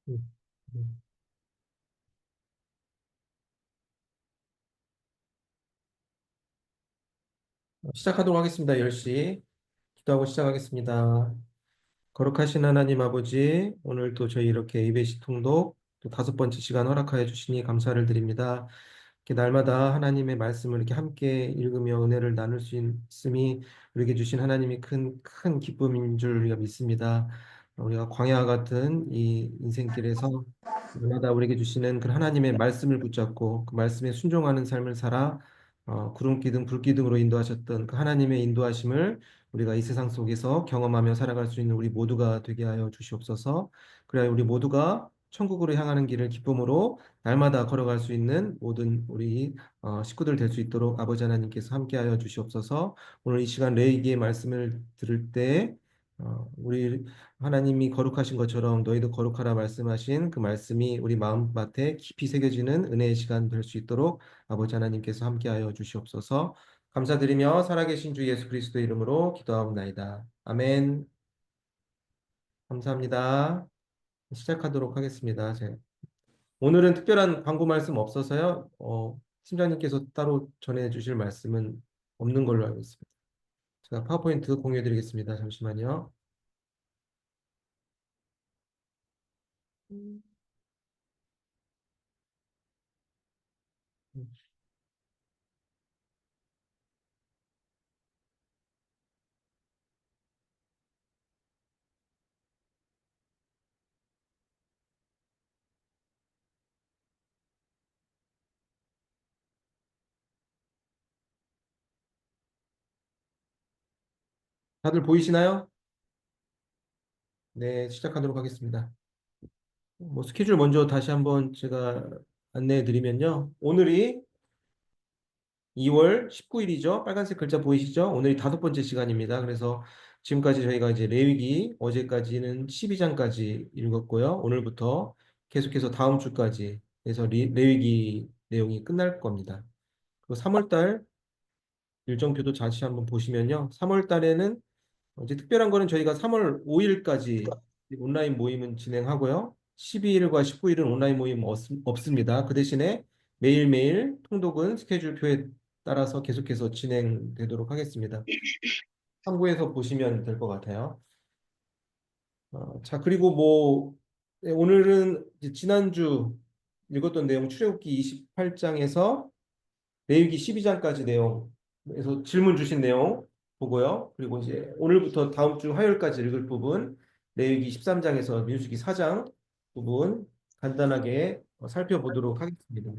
음, 음. 시작하도록 하겠습니다. 10시 기도하고 시작하겠습니다. 거룩하신 하나님 아버지, 오늘도 저희 이렇게 예배시 통독 또 다섯 번째 시간 허락하여 주시니 감사를 드립니다. 이렇게 날마다 하나님의 말씀을 이렇게 함께 읽으며 은혜를 나눌 수 있음이 우리에게 주신 하나님이 큰 기쁨인 줄 우리가 믿습니다. 우리가 광야 같은 이 인생길에서 날마다 우리에게 주시는 그 하나님의 말씀을 붙잡고 그 말씀에 순종하는 삶을 살아 구름 기둥 불 기둥으로 인도하셨던 그 하나님의 인도하심을 우리가 이 세상 속에서 경험하며 살아갈 수 있는 우리 모두가 되게 하여 주시옵소서. 그래야 우리 모두가 천국으로 향하는 길을 기쁨으로 날마다 걸어갈 수 있는 모든 우리 식구들 될 수 있도록 아버지 하나님께서 함께하여 주시옵소서. 오늘 이 시간 레위기의 말씀을 들을 때 우리 하나님이 거룩하신 것처럼 너희도 거룩하라 말씀하신 그 말씀이 우리 마음밭에 깊이 새겨지는 은혜의 시간 될 수 있도록 아버지 하나님께서 함께하여 주시옵소서. 감사드리며 살아계신 주 예수 그리스도의 이름으로 기도하옵나이다. 아멘. 감사합니다. 시작하도록 하겠습니다. 오늘은 특별한 광고 말씀 없어서요. 팀장님께서 따로 전해주실 말씀은 없는 걸로 알고 있습니다. 제가 파워포인트 공유해드리겠습니다. 잠시만요. 다들 보이시나요? 네, 시작하도록 하겠습니다. 뭐 스케줄 먼저 다시 한번 제가 안내해 드리면요. 오늘이 2월 19일이죠. 빨간색 글자 보이시죠? 오늘이 다섯 번째 시간입니다. 그래서 지금까지 저희가 이제 레위기 어제까지는 12장까지 읽었고요. 오늘부터 계속해서 다음 주까지 해서 레위기 내용이 끝날 겁니다. 그리고 3월 달 일정표도 다시 한번 보시면요. 3월 달에는 이제 특별한 거는 저희가 3월 5일까지 온라인 모임은 진행하고요. 12일과 19일은 온라인 모임 없습니다. 그 대신에 매일매일 통독은 스케줄표에 따라서 계속해서 진행되도록 하겠습니다. 참고해서 보시면 될 것 같아요. 자, 그리고 뭐 오늘은 이제 지난주 읽었던 내용 출애굽기 28장에서 레위기 12장까지 내용에서 질문 주신 내용 보고요. 그리고 이제 오늘부터 다음 주 화요일까지 읽을 부분 레위기 13장에서 민수기 4장 부분 간단하게 살펴보도록 하겠습니다.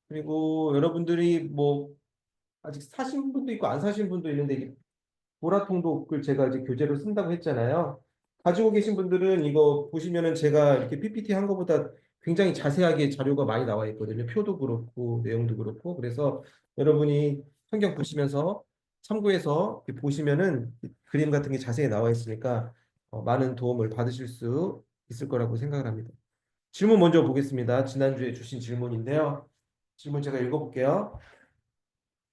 그리고 여러분들이 뭐 아직 사신 분도 있고 안 사신 분도 있는데 이게 보라통독을 제가 이제 교재로 쓴다고 했잖아요. 가지고 계신 분들은 이거 보시면은 제가 이렇게 PPT 한 것보다 굉장히 자세하게 자료가 많이 나와 있거든요. 표도 그렇고 내용도 그렇고. 그래서 여러분이 성경 보시면서 참고해서 이렇게 보시면은 그림 같은 게 자세히 나와 있으니까 많은 도움을 받으실 수 있을 거라고 생각을 합니다. 질문 먼저 보겠습니다. 지난주에 주신 질문인데요. 질문 제가 읽어볼게요.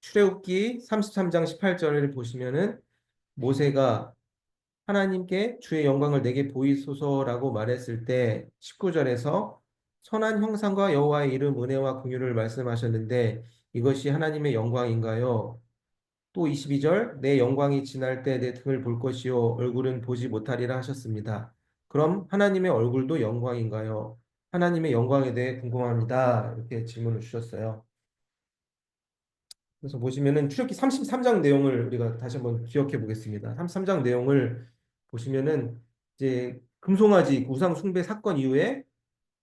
출애굽기 33장 18절을 보시면은 모세가 하나님께 주의 영광을 내게 보이소서라고 말했을 때 19절에서 선한 형상과 여호와의 이름 은혜와 긍휼을 말씀하셨는데 이것이 하나님의 영광인가요? 또 22절 내 영광이 지날 때 내 등을 볼 것이요 얼굴은 보지 못하리라 하셨습니다. 그럼 하나님의 얼굴도 영광인가요? 하나님의 영광에 대해 궁금합니다. 이렇게 질문을 주셨어요. 그래서 보시면은 출애굽기 33장 내용을 우리가 다시 한번 기억해 보겠습니다. 33장 내용을 보시면은 이제 금송아지 우상 숭배 사건 이후에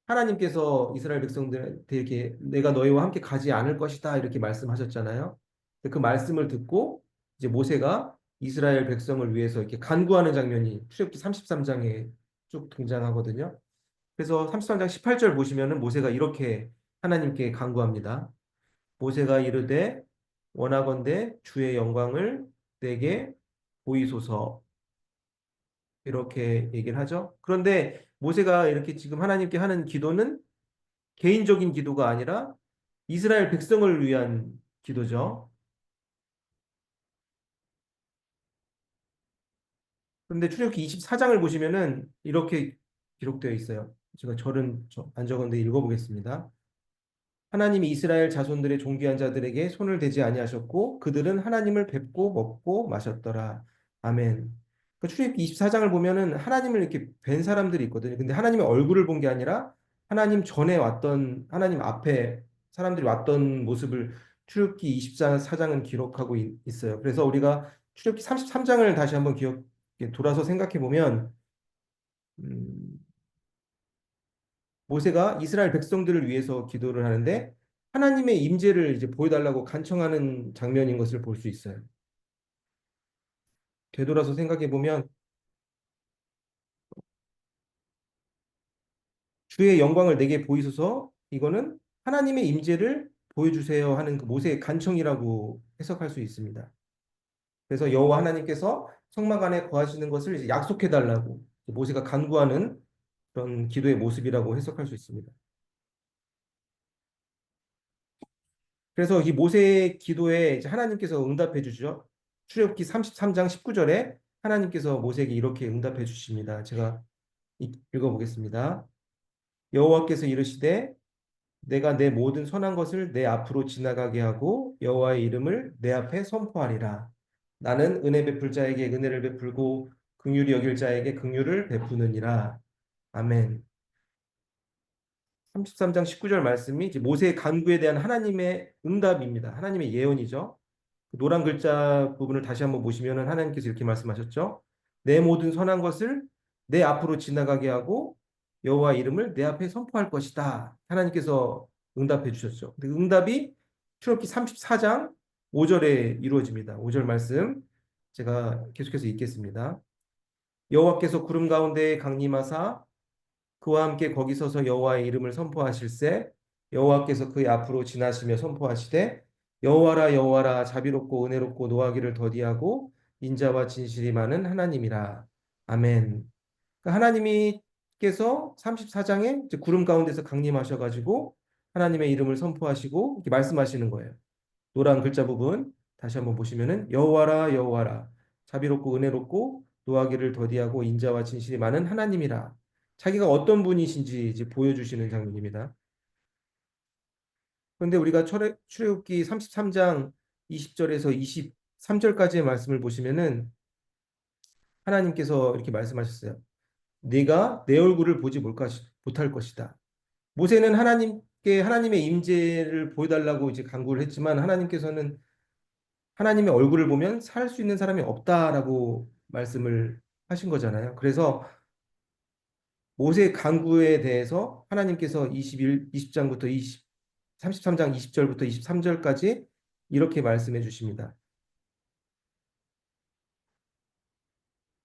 하나님께서 이스라엘 백성들한테 이렇게 내가 너희와 함께 가지 않을 것이다 이렇게 말씀하셨잖아요. 그 말씀을 듣고 이제 모세가 이스라엘 백성을 위해서 이렇게 간구하는 장면이 출애굽기 33장에 쭉 등장하거든요. 그래서 33장 18절 보시면은 모세가 이렇게 하나님께 간구합니다. 모세가 이르되 원하건대 주의 영광을 내게 보이소서 이렇게 얘기를 하죠. 그런데 모세가 이렇게 지금 하나님께 하는 기도는 개인적인 기도가 아니라 이스라엘 백성을 위한 기도죠. 그런데 출애굽기 24장을 보시면은 이렇게 기록되어 있어요. 제가 절은 안 적었는데 읽어보겠습니다. 하나님이 이스라엘 자손들의 존귀한 자들에게 손을 대지 아니하셨고 그들은 하나님을 뵙고 먹고 마셨더라. 아멘. 그 출애굽기 24장을 보면은 하나님을 이렇게 뵌 사람들이 있거든요. 근데 하나님의 얼굴을 본 게 아니라 하나님 전에 왔던 하나님 앞에 사람들이 왔던 모습을 출애굽기 24장은 기록하고 있어요. 그래서 우리가 출애굽기 33장을 다시 한번 돌아서 생각해 보면 음, 모세가 이스라엘 백성들을 위해서 기도를 하는데 하나님의 임재를 이제 보여달라고 간청하는 장면인 것을 볼 수 있어요. 되돌아서 생각해 보면 주의 영광을 내게 보이소서 이거는 하나님의 임재를 보여주세요 하는 그 모세의 간청이라고 해석할 수 있습니다. 그래서 여호와 하나님께서 성막 안에 거하시는 것을 이제 약속해 달라고 모세가 간구하는 그런 기도의 모습이라고 해석할 수 있습니다. 그래서 이 모세의 기도에 이제 하나님께서 응답해 주죠. 출애굽기 33장 19절에 하나님께서 모세에게 이렇게 응답해 주십니다. 제가 읽어보겠습니다. 여호와께서 이르시되 내가 내 모든 선한 것을 내 앞으로 지나가게 하고 여호와의 이름을 내 앞에 선포하리라. 나는 은혜 베풀 자에게 은혜를 베풀고 긍휼히 여길 자에게 긍휼을 베푸느니라. 아멘. 33장 19절 말씀이 이제 모세의 간구에 대한 하나님의 응답입니다. 하나님의 예언이죠. 노란 글자 부분을 다시 한번 보시면 하나님께서 이렇게 말씀하셨죠. 내 모든 선한 것을 내 앞으로 지나가게 하고 여호와 이름을 내 앞에 선포할 것이다. 하나님께서 응답해 주셨죠. 근데 응답이 출애굽기 34장 5절에 이루어집니다. 5절 말씀 제가 계속해서 읽겠습니다. 여호와께서 구름 가운데 강림하사 그와 함께 거기 서서 여호와의 이름을 선포하실세 여호와께서 그의 앞으로 지나시며 선포하시되 여호와라 여호와라 자비롭고 은혜롭고 노하기를 더디하고 인자와 진실이 많은 하나님이라. 아멘. 그러니까 하나님께서 34장에 구름 가운데서 강림하셔가지고 하나님의 이름을 선포하시고 이렇게 말씀하시는 거예요. 노란 글자 부분 다시 한번 보시면은 여호와라 여호와라 자비롭고 은혜롭고 노하기를 더디하고 인자와 진실이 많은 하나님이라. 자기가 어떤 분이신지 이제 보여주시는 장면입니다. 그런데 우리가 출애굽기 33장 20절에서 23절까지의 말씀을 보시면은 하나님께서 이렇게 말씀하셨어요. 네가 내 얼굴을 보지 못할 것이다. 모세는 하나님께 하나님의 임재를 보여달라고 이제 간구를 했지만 하나님께서는 하나님의 얼굴을 보면 살 수 있는 사람이 없다라고 말씀을 하신 거잖아요. 그래서 모세의 간구에 대해서 하나님께서 20장부터 33장 20절부터 23절까지 이렇게 말씀해 주십니다.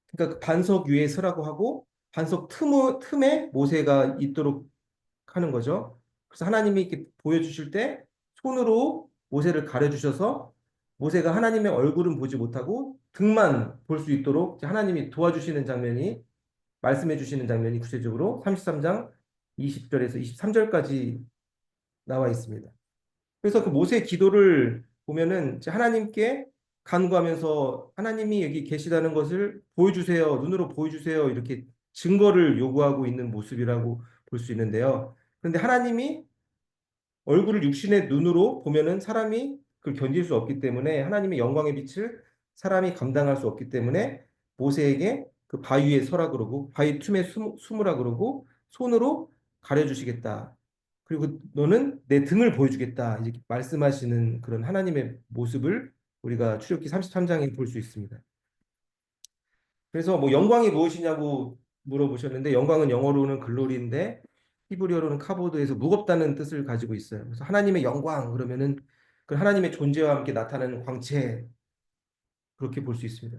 그러니까 그 반석 위에 서라고 하고 반석 틈에 모세가 있도록 하는 거죠. 그래서 하나님이 이렇게 보여주실 때 손으로 모세를 가려주셔서 모세가 하나님의 얼굴은 보지 못하고 등만 볼 수 있도록 하나님이 도와주시는 장면이 말씀해 주시는 장면이 구체적으로 33장 20절에서 23절까지 나와 있습니다. 그래서 그 모세의 기도를 보면은 하나님께 간구하면서 하나님이 여기 계시다는 것을 보여주세요. 눈으로 보여주세요. 이렇게 증거를 요구하고 있는 모습이라고 볼 수 있는데요. 그런데 하나님이 얼굴을 육신의 눈으로 보면은 사람이 그걸 견딜 수 없기 때문에 하나님의 영광의 빛을 사람이 감당할 수 없기 때문에 모세에게 그 바위 위에 서라 그러고 바위 틈에 숨으라 그러고 손으로 가려주시겠다. 그리고 너는 내 등을 보여주겠다. 이렇게 말씀하시는 그런 하나님의 모습을 우리가 출애굽기 33장에 볼 수 있습니다. 그래서 뭐 영광이 무엇이냐고 물어보셨는데 영광은 영어로는 글로리인데 히브리어로는 카보드에서 무겁다는 뜻을 가지고 있어요. 그래서 하나님의 영광 그러면은 그 하나님의 존재와 함께 나타나는 광채 그렇게 볼 수 있습니다.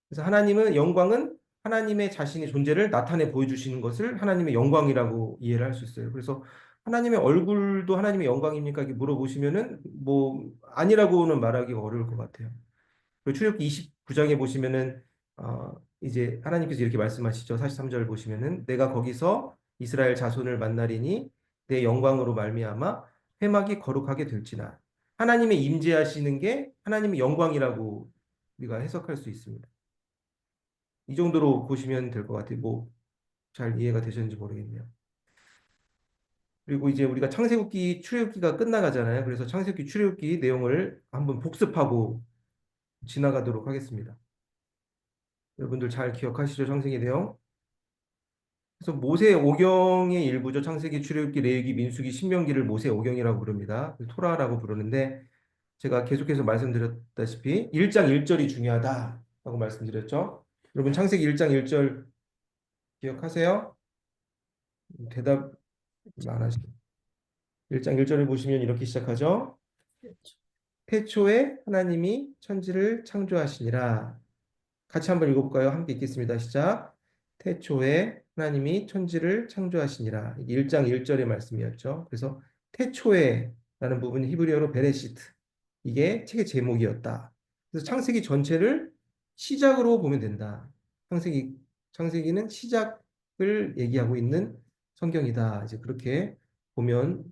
그래서 하나님은 영광은 하나님의 자신의 존재를 나타내 보여주시는 것을 하나님의 영광이라고 이해를 할 수 있어요. 그래서 하나님의 얼굴도 하나님의 영광입니까? 이렇게 물어보시면은 뭐 아니라고는 말하기가 어려울 것 같아요. 그리고 출애굽기 29장에 보시면은 이제 하나님께서 이렇게 말씀하시죠. 43절 보시면은 내가 거기서 이스라엘 자손을 만나리니 내 영광으로 말미암아 회막이 거룩하게 될지나 하나님의 임재하시는 게 하나님의 영광이라고 우리가 해석할 수 있습니다. 이 정도로 보시면 될 것 같아요. 뭐 잘 이해가 되셨는지 모르겠네요. 그리고 이제 우리가 창세기 출애굽기가 끝나가잖아요. 그래서 창세기 출애굽기 내용을 한번 복습하고 지나가도록 하겠습니다. 여러분들 잘 기억하시죠? 창세기 내용. 그래서 모세 오경의 일부죠. 창세기, 출애굽기, 레위기, 민수기, 신명기를 모세 오경이라고 부릅니다. 토라라고 부르는데 제가 계속해서 말씀드렸다시피 1장 1절이 중요하다라고 말씀드렸죠. 여러분 창세기 1장 1절 기억하세요? 대답 안 하시죠. 1장 1절을 보시면 이렇게 시작하죠. 태초에 하나님이 천지를 창조하시니라. 같이 한번 읽어볼까요? 함께 읽겠습니다. 시작. 태초에 하나님이 천지를 창조하시니라. 이게 1장 1절의 말씀이었죠. 그래서 태초에 라는 부분이 히브리어로 베레시트. 이게 책의 제목이었다. 그래서 창세기 전체를 시작으로 보면 된다. 창세기, 창세기는 시작을 얘기하고 있는 성경이다. 이제 그렇게 보면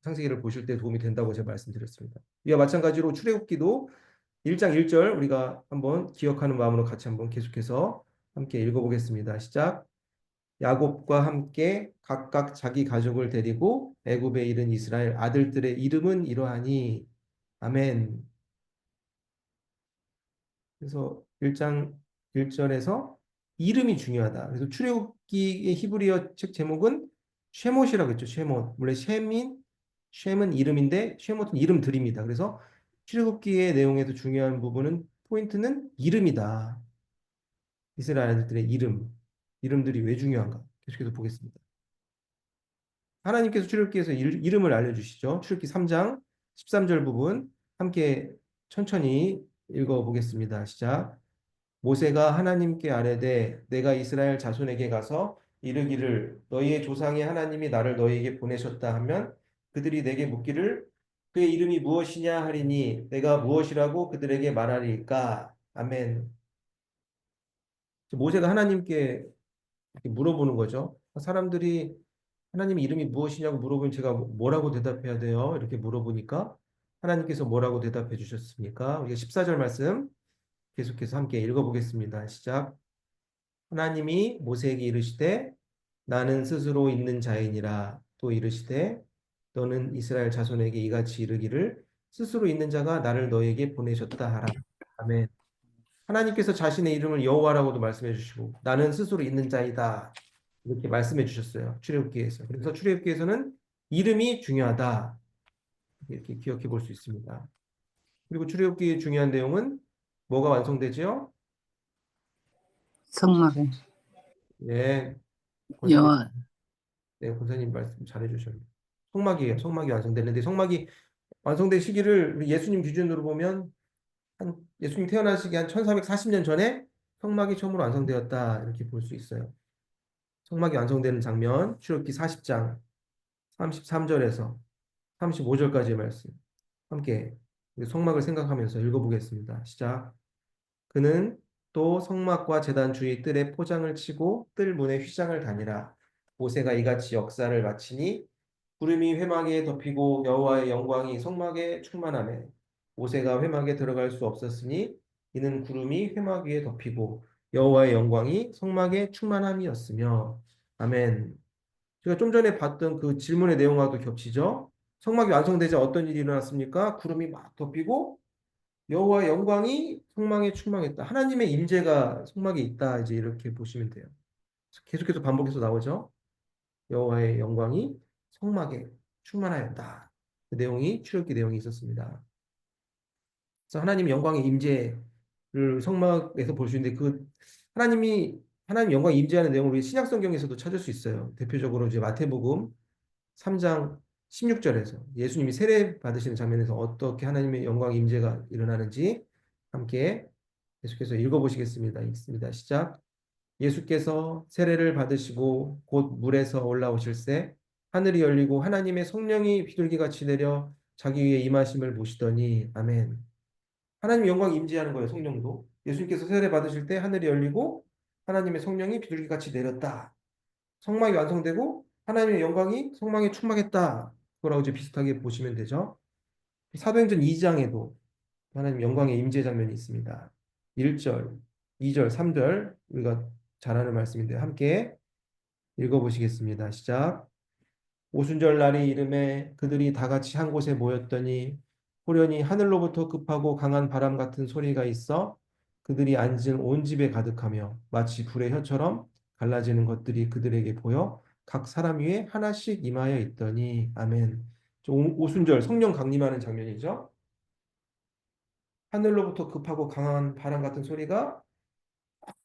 창세기를 보실 때 도움이 된다고 제가 말씀드렸습니다. 이와 마찬가지로 출애굽기도 1장 1절 우리가 한번 기억하는 마음으로 같이 한번 계속해서 함께 읽어보겠습니다. 시작. 야곱과 함께 각각 자기 가족을 데리고 애굽에 이른 이스라엘 아들들의 이름은 이러하니 아멘. 그래서 1장 1절에서 이름이 중요하다. 그래서 출애굽기의 히브리어 책 제목은 쉐못이라고 했죠. 쉐못. 원래 쉔은 이름인데 쉐못은 이름들입니다. 그래서 출애굽기의 내용에서 중요한 부분은 포인트는 이름이다. 이스라엘 아들들의 이름들이 왜 중요한가? 계속해서 보겠습니다. 하나님께서 출애굽기에서 이름을 알려주시죠. 출애굽기 3장 13절 부분 함께 천천히 읽어보겠습니다. 시작. 모세가 하나님께 아뢰되 내가 이스라엘 자손에게 가서 이르기를 너희의 조상의 하나님이 나를 너희에게 보내셨다 하면 그들이 내게 묻기를 그의 이름이 무엇이냐 하리니 내가 무엇이라고 그들에게 말하리까? 아멘. 모세가 하나님께 이렇게 물어보는 거죠. 사람들이 하나님 이름이 무엇이냐고 물어보면 제가 뭐라고 대답해야 돼요? 이렇게 물어보니까 하나님께서 뭐라고 대답해 주셨습니까? 우리가 14절 말씀 계속해서 함께 읽어보겠습니다. 시작. 하나님이 모세에게 이르시되 나는 스스로 있는 자이니라 또 이르시되 너는 이스라엘 자손에게 이같이 이르기를 스스로 있는 자가 나를 너에게 보내셨다 하라. 아멘. 하나님께서 자신의 이름을 여호와라고도 말씀해 주시고 나는 스스로 있는 자이다. 이렇게 말씀해 주셨어요. 출애굽기에서. 그래서 출애굽기에서는 이름이 중요하다. 이렇게 기억해 볼 수 있습니다. 그리고 출애굽기의 중요한 내용은 뭐가 완성되지요? 성막에 예, 권사님, 여호와 네, 권사님 말씀 잘해 주셨네요. 성막이에요. 성막이 완성되는데 성막이 완성된 시기를 우리 예수님 기준으로 보면 한 예수님 태어나시기 한 1440년 전에 성막이 처음으로 완성되었다. 이렇게 볼 수 있어요. 성막이 완성되는 장면, 출애굽기 40장 33절에서 35절까지의 말씀 함께 성막을 생각하면서 읽어보겠습니다. 시작. 그는 또 성막과 제단 주위 뜰에 포장을 치고 뜰 문에 휘장을 다니라. 모세가 이같이 역사를 마치니 구름이 회막에 덮이고 여호와의 영광이 성막에 충만하매 모세가 회막에 들어갈 수 없었으니 이는 구름이 회막 위에 덮이고 여호와의 영광이 성막에 충만함이었으며 아멘. 제가 좀 전에 봤던 그 질문의 내용과도 겹치죠. 성막이 완성되자 어떤 일이 일어났습니까? 구름이 막 덮이고 여호와의 영광이 성막에 충만했다. 하나님의 임재가 성막에 있다. 이제 이렇게 보시면 돼요. 계속해서 반복해서 나오죠. 여호와의 영광이 성막에 충만하였다. 그 내용이 출애굽기 내용이 있었습니다. 그래서 하나님 영광의 임재를 성막에서 볼 수 있는데 그 하나님 영광 임재하는 내용을 우리 신약 성경에서도 찾을 수 있어요. 대표적으로 이제 마태복음 3장 16절에서 예수님이 세례 받으시는 장면에서 어떻게 하나님의 영광 임재가 일어나는지 함께 계속해서 읽어보시겠습니다. 읽습니다. 시작. 예수께서 세례를 받으시고 곧 물에서 올라오실새 하늘이 열리고 하나님의 성령이 비둘기같이 내려 자기 위에 임하심을 보시더니 아멘. 하나님 영광 임재하는 거예요. 성령도. 예수님께서 세례 받으실 때 하늘이 열리고 하나님의 성령이 비둘기같이 내렸다. 성막이 완성되고 하나님의 영광이 성막에 충만했다. 그거라고 이제 비슷하게 보시면 되죠. 사도행전 2장에도 하나님 영광의 임재 장면이 있습니다. 1절, 2절, 3절 우리가 잘 아는 말씀인데 함께 읽어보시겠습니다. 시작. 오순절 날이 이름에 그들이 다 같이 한 곳에 모였더니 호련히 하늘로부터 급하고 강한 바람 같은 소리가 있어 그들이 앉은 온 집에 가득하며 마치 불의 혀처럼 갈라지는 것들이 그들에게 보여 각 사람 위에 하나씩 임하여 있더니 아멘. 오순절 성령 강림하는 장면이죠. 하늘로부터 급하고 강한 바람 같은 소리가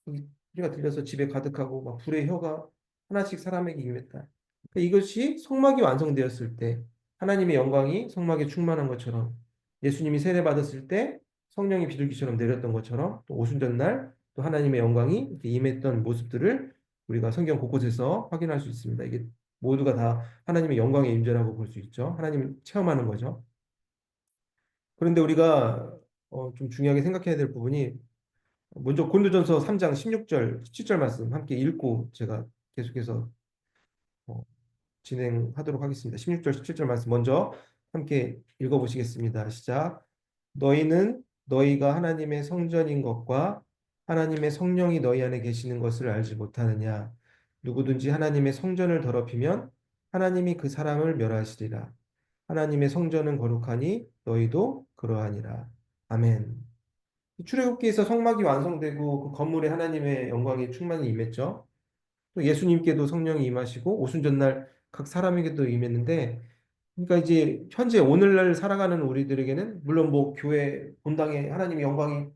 이 소리가 들려서 집에 가득하고 막 불의 혀가 하나씩 사람에게 임했다. 그러니까 이것이 성막이 완성되었을 때 하나님의 영광이 성막에 충만한 것처럼 예수님이 세례 받았을 때 성령이 비둘기처럼 내렸던 것처럼 또 오순절 날 또 하나님의 영광이 이렇게 임했던 모습들을 우리가 성경 곳곳에서 확인할 수 있습니다. 이게 모두가 다 하나님의 영광의 임재라고 볼 수 있죠. 하나님을 체험하는 거죠. 그런데 우리가 좀 중요하게 생각해야 될 부분이 먼저 고린도전서 3장 16절, 17절 말씀 함께 읽고 제가 계속해서 어, 진행하도록 하겠습니다. 16절, 17절 말씀 먼저 함께 읽어보시겠습니다. 시작. 너희는 너희가 하나님의 성전인 것과 하나님의 성령이 너희 안에 계시는 것을 알지 못하느냐. 누구든지 하나님의 성전을 더럽히면 하나님이 그 사람을 멸하시리라. 하나님의 성전은 거룩하니 너희도 그러하니라. 아멘. 출애굽기에서 성막이 완성되고 그 건물에 하나님의 영광이 충만히 임했죠. 또 예수님께도 성령이 임하시고 오순절날 각 사람에게도 임했는데, 그러니까 이제 현재 오늘날 살아가는 우리들에게는 물론 뭐 교회 본당에 하나님의 영광이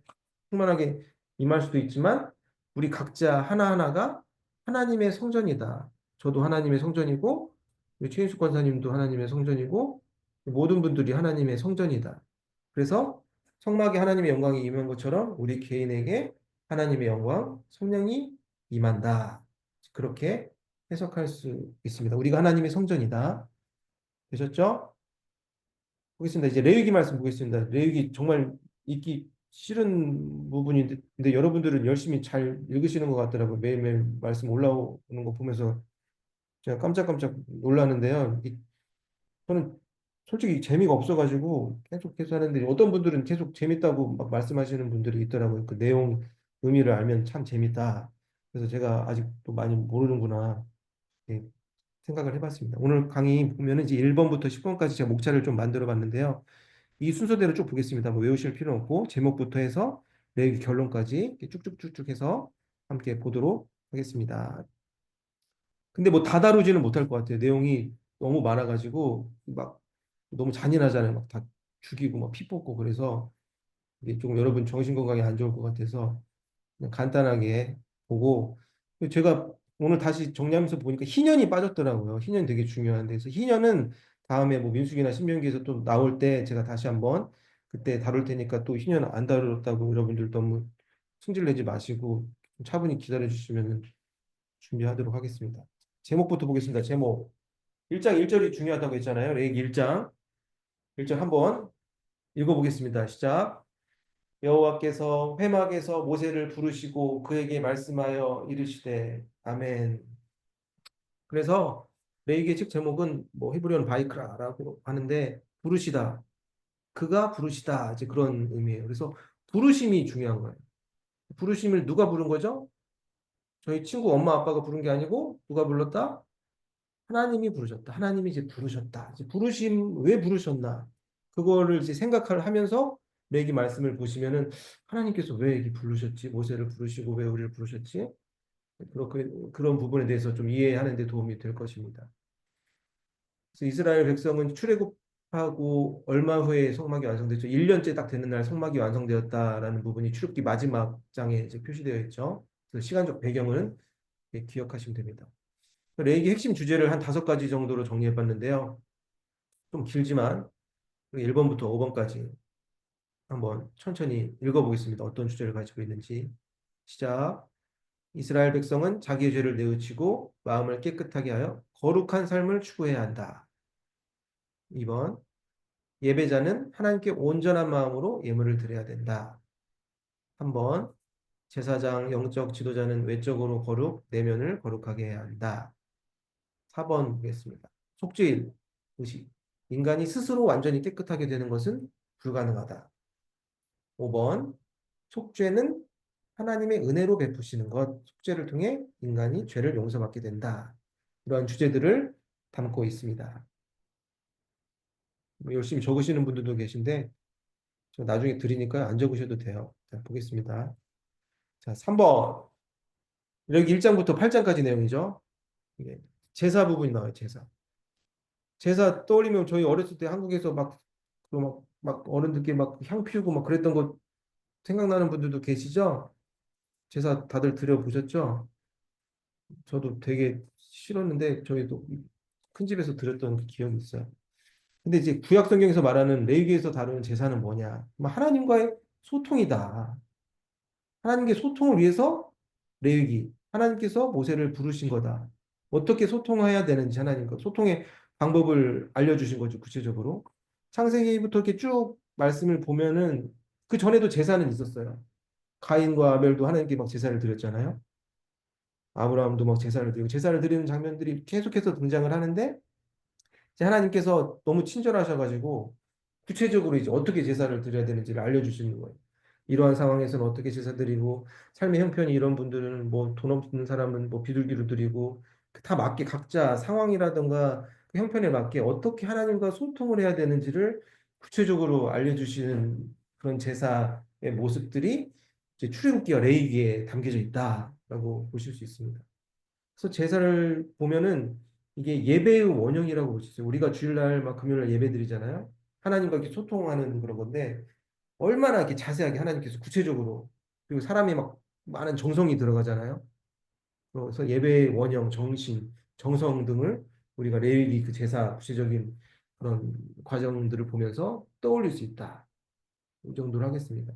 충만하게 임할 수도 있지만 우리 각자 하나하나가 하나님의 성전이다. 저도 하나님의 성전이고 우리 최인숙 권사님도 하나님의 성전이고 모든 분들이 하나님의 성전이다. 그래서 성막에 하나님의 영광이 임한 것처럼 우리 개인에게 하나님의 영광, 성령이 임한다. 그렇게 해석할 수 있습니다. 우리가 하나님의 성전이다. 되셨죠? 보겠습니다. 이제 레위기 말씀 보겠습니다. 레위기 정말 읽기 싫은 부분인데 근데 여러분들은 열심히 잘 읽으시는 것 같더라고요. 매일매일 말씀 올라오는 거 보면서 제가 깜짝깜짝 놀라는데요. 저는 솔직히 재미가 없어가지고 계속 하는데 어떤 분들은 계속 재밌다고 막 말씀하시는 분들이 있더라고요. 그 내용 의미를 알면 참 재밌다. 그래서 제가 아직도 많이 모르는구나 이렇게 생각을 해봤습니다. 오늘 강의 보면은 이제 1번부터 10번까지 제가 목차를 좀 만들어 봤는데요. 이 순서대로 쭉 보겠습니다. 뭐 외우실 필요 없고 제목부터 해서 내일 결론까지 이렇게 쭉쭉쭉쭉 해서 함께 보도록 하겠습니다. 근데 뭐 다 다루지는 못할 것 같아요. 내용이 너무 많아가지고 막 너무 잔인하잖아요. 막 다 죽이고 막 피 뽑고 그래서 이게 조금 여러분 정신 건강에 안 좋을 것 같아서 그냥 간단하게 보고 제가 오늘 다시 정리하면서 보니까 희년이 빠졌더라고요. 희년 되게 중요한데 그래서 희년은 다음에 뭐 민수기나 신명기에서 또 나올 때 제가 다시 한번 그때 다룰 테니까 또 희년 안 다뤘다고 여러분들 너무 승질 내지 마시고 차분히 기다려 주시면 준비하도록 하겠습니다. 제목부터 보겠습니다. 제목 1장 1절이 중요하다고 했잖아요. 레위기 1장 1절 한번 읽어보겠습니다. 시작. 여호와께서 회막에서 모세를 부르시고 그에게 말씀하여 이르시되 아멘. 그래서 레위기의 책 제목은 뭐 히브리어는 바이크라라고 하는데 부르시다. 그가 부르시다. 이제 그런 의미예요. 그래서 부르심이 중요한 거예요. 부르심을 누가 부른 거죠? 저희 친구 엄마 아빠가 부른 게 아니고 누가 불렀다? 하나님이 부르셨다. 하나님이 이제 부르셨다. 이제 부르심 왜 부르셨나? 그거를 이제 생각을 하면서 레기 말씀을 보시면은 하나님께서 왜 이렇게 부르셨지? 모세를 부르시고 왜 우리를 부르셨지? 그렇게 그런 부분에 대해서 좀 이해하는 데 도움이 될 것입니다. 그래서 이스라엘 백성은 출애굽하고 얼마 후에 성막이 완성됐죠. 1년째 딱 되는 날 성막이 완성되었다라는 부분이 출애굽기 마지막 장에 이제 표시되어 있죠. 그래서 시간적 배경은 기억하시면 됩니다. 레이기 핵심 주제를 한 5가지 정도로 정리해 봤는데요. 좀 길지만 1번부터 5번까지 한번 천천히 읽어보겠습니다. 어떤 주제를 가지고 있는지. 시작. 이스라엘 백성은 자기의 죄를 뉘우치고 마음을 깨끗하게 하여 거룩한 삶을 추구해야 한다. 2번. 예배자는 하나님께 온전한 마음으로 예물을 드려야 된다. 3번. 제사장 영적 지도자는 외적으로 거룩, 내면을 거룩하게 해야 한다. 4번 보겠습니다. 속죄일, 의식. 인간이 스스로 완전히 깨끗하게 되는 것은 불가능하다. 5번. 속죄는 하나님의 은혜로 베푸시는 것. 속죄를 통해 인간이 죄를 용서받게 된다. 이러한 주제들을 담고 있습니다. 뭐 열심히 적으시는 분들도 계신데 저 나중에 드리니까 안 적으셔도 돼요. 자, 보겠습니다. 자, 3번. 여기 1장부터 8장까지 내용이죠. 이게 제사 부분이 나와요, 제사. 제사 떠올리면 저희 어렸을 때 한국에서 막 어른들께 막 향 피우고 막 그랬던 거 생각나는 분들도 계시죠? 제사 다들 드려보셨죠? 저도 되게 싫었는데 저희도 큰 집에서 드렸던 그 기억이 있어요. 근데 이제 구약 성경에서 말하는 레위기에서 다루는 제사는 뭐냐? 뭐 하나님과의 소통이다. 하나님께 소통을 위해서 레위기, 하나님께서 모세를 부르신 거다. 어떻게 소통해야 되는지 하나님과 소통의 방법을 알려주신 거죠, 구체적으로. 창세기부터 이렇게 쭉 말씀을 보면은 그 전에도 제사는 있었어요. 가인과 아벨도 하나님께 막 제사를 드렸잖아요. 아브라함도 막 제사를 드리고 제사를 드리는 장면들이 계속해서 등장을 하는데 이제 하나님께서 너무 친절하셔가지고 구체적으로 이제 어떻게 제사를 드려야 되는지를 알려주시는 거예요. 이러한 상황에서는 어떻게 제사 드리고 삶의 형편이 이런 분들은 뭐 돈 없는 사람은 뭐 비둘기로 드리고 다 맞게 각자 상황이라든가 그 형편에 맞게 어떻게 하나님과 소통을 해야 되는지를 구체적으로 알려주시는 그런 제사의 모습들이 이제 출애굽기와 레위기에 담겨져 있다라고 보실 수 있습니다. 그래서 제사를 보면은 이게 예배의 원형이라고 볼 수 있어요. 우리가 주일날 막 금요일날 예배 드리잖아요. 하나님과 이렇게 소통하는 그런 건데 얼마나 이렇게 자세하게 하나님께서 구체적으로 그리고 사람이 막 많은 정성이 들어가잖아요. 그래서 예배의 원형, 정신, 정성 등을 우리가 레위기 그 제사 구체적인 그런 과정들을 보면서 떠올릴 수 있다. 이 정도로 하겠습니다.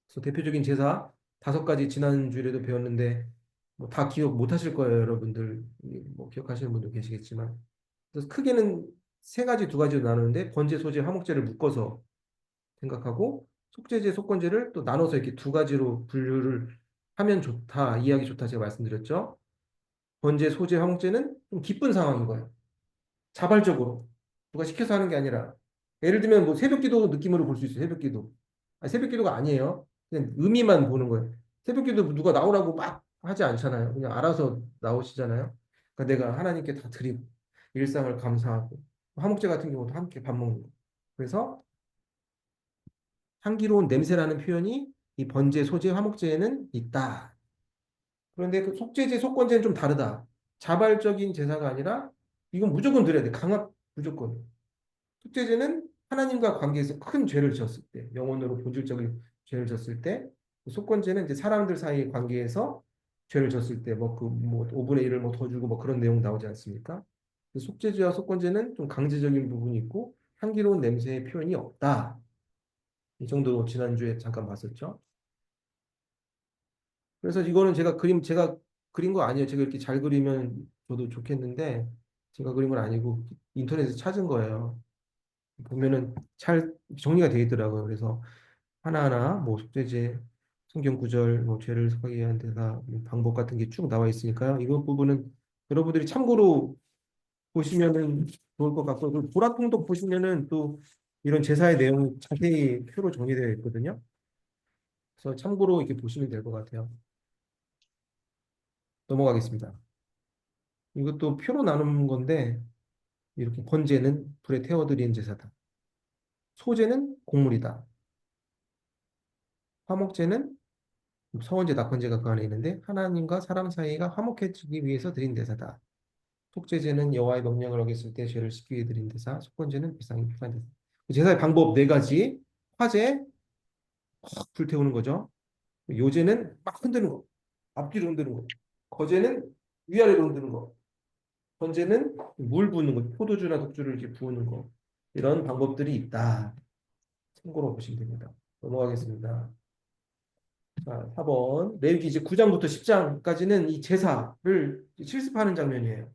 그래서 대표적인 제사 5가지 지난 주일에도 배웠는데 뭐 다 기억 못 하실 거예요, 여러분들. 뭐 기억하시는 분도 계시겠지만. 그래서 크게는 3가지, 2가지로 나누는데 번제, 소제, 화목제를 묶어서 생각하고 속죄제, 속건제를 또 나눠서 이렇게 2가지로 분류를 하면 좋다, 이해하기 좋다 제가 말씀드렸죠. 번제, 소제, 화목제는 좀 기쁜 상황인 거예요. 자발적으로 누가 시켜서 하는 게 아니라 예를 들면 뭐 새벽기도 느낌으로 볼 수 있어요. 새벽기도. 아니, 새벽기도가 아니에요. 그냥 의미만 보는 거예요. 새벽기도 누가 나오라고 막 하지 않잖아요. 그냥 알아서 나오시잖아요. 그러니까 내가 하나님께 다 드리고 일상을 감사하고 화목제 같은 경우도 함께 밥 먹는 거. 그래서 향기로운 냄새라는 표현이 이 번제, 소제, 화목제에는 있다. 그런데 그 속죄제, 속건제는 좀 다르다. 자발적인 제사가 아니라 이건 무조건 드려야 돼. 강압 무조건. 속죄제는 하나님과 관계에서 큰 죄를 지었을 때, 영혼으로 본질적인 죄를 지었을 때, 속건제는 이제 사람들 사이의 관계에서 죄를 지었을 때, 뭐 5분의 1을 뭐 더 주고 뭐 그런 내용 나오지 않습니까? 속죄제와 속건제는 좀 강제적인 부분이 있고 향기로운 냄새의 표현이 없다. 이 정도로 지난주에 잠깐 봤었죠. 그래서 이거는 제가 그린 거 아니에요. 제가 이렇게 잘 그리면 저도 좋겠는데 제가 그린 건 아니고 인터넷에서 찾은 거예요. 보면은 잘 정리가 되어 있더라고요. 그래서 하나하나 뭐 속죄제, 성경 구절, 뭐 죄를 속하게 위한 대사, 뭐 방법 같은 게 쭉 나와 있으니까요. 이번 부분은 여러분들이 참고로 보시면은 좋을 것 같고, 그 보라통독 보시면은 또 이런 제사의 내용이 자세히 표로 정리되어 있거든요. 그래서 참고로 이렇게 보시면 될 것 같아요. 넘어가겠습니다. 이것도 표로 나눈 건데 이렇게 번제는 불에 태워드리는 제사다. 소제는 곡물이다. 화목제는 서원제, 낙헌제가 그 안에 있는데 하나님과 사람 사이가 화목해지기 위해서 드린 대사다. 속죄제는 여호와의 명령을 어겼을 때 죄를 씻기 위해 드린 대사. 속건제는 일상이 필요한 대사. 제사의 방법 4가지. 화제, 확 불태우는 거죠. 요제는 막 흔드는 거. 앞뒤로 흔드는 거. 거제는 위아래로 흔드는 거. 번제는 물 부는 거. 포도주나 독주를 이렇게 부으는 거. 이런 방법들이 있다. 참고로 보시면 됩니다. 넘어가겠습니다. 자, 4번. 레위기 이제 9장부터 10장까지는 이 제사를 실습하는 장면이에요.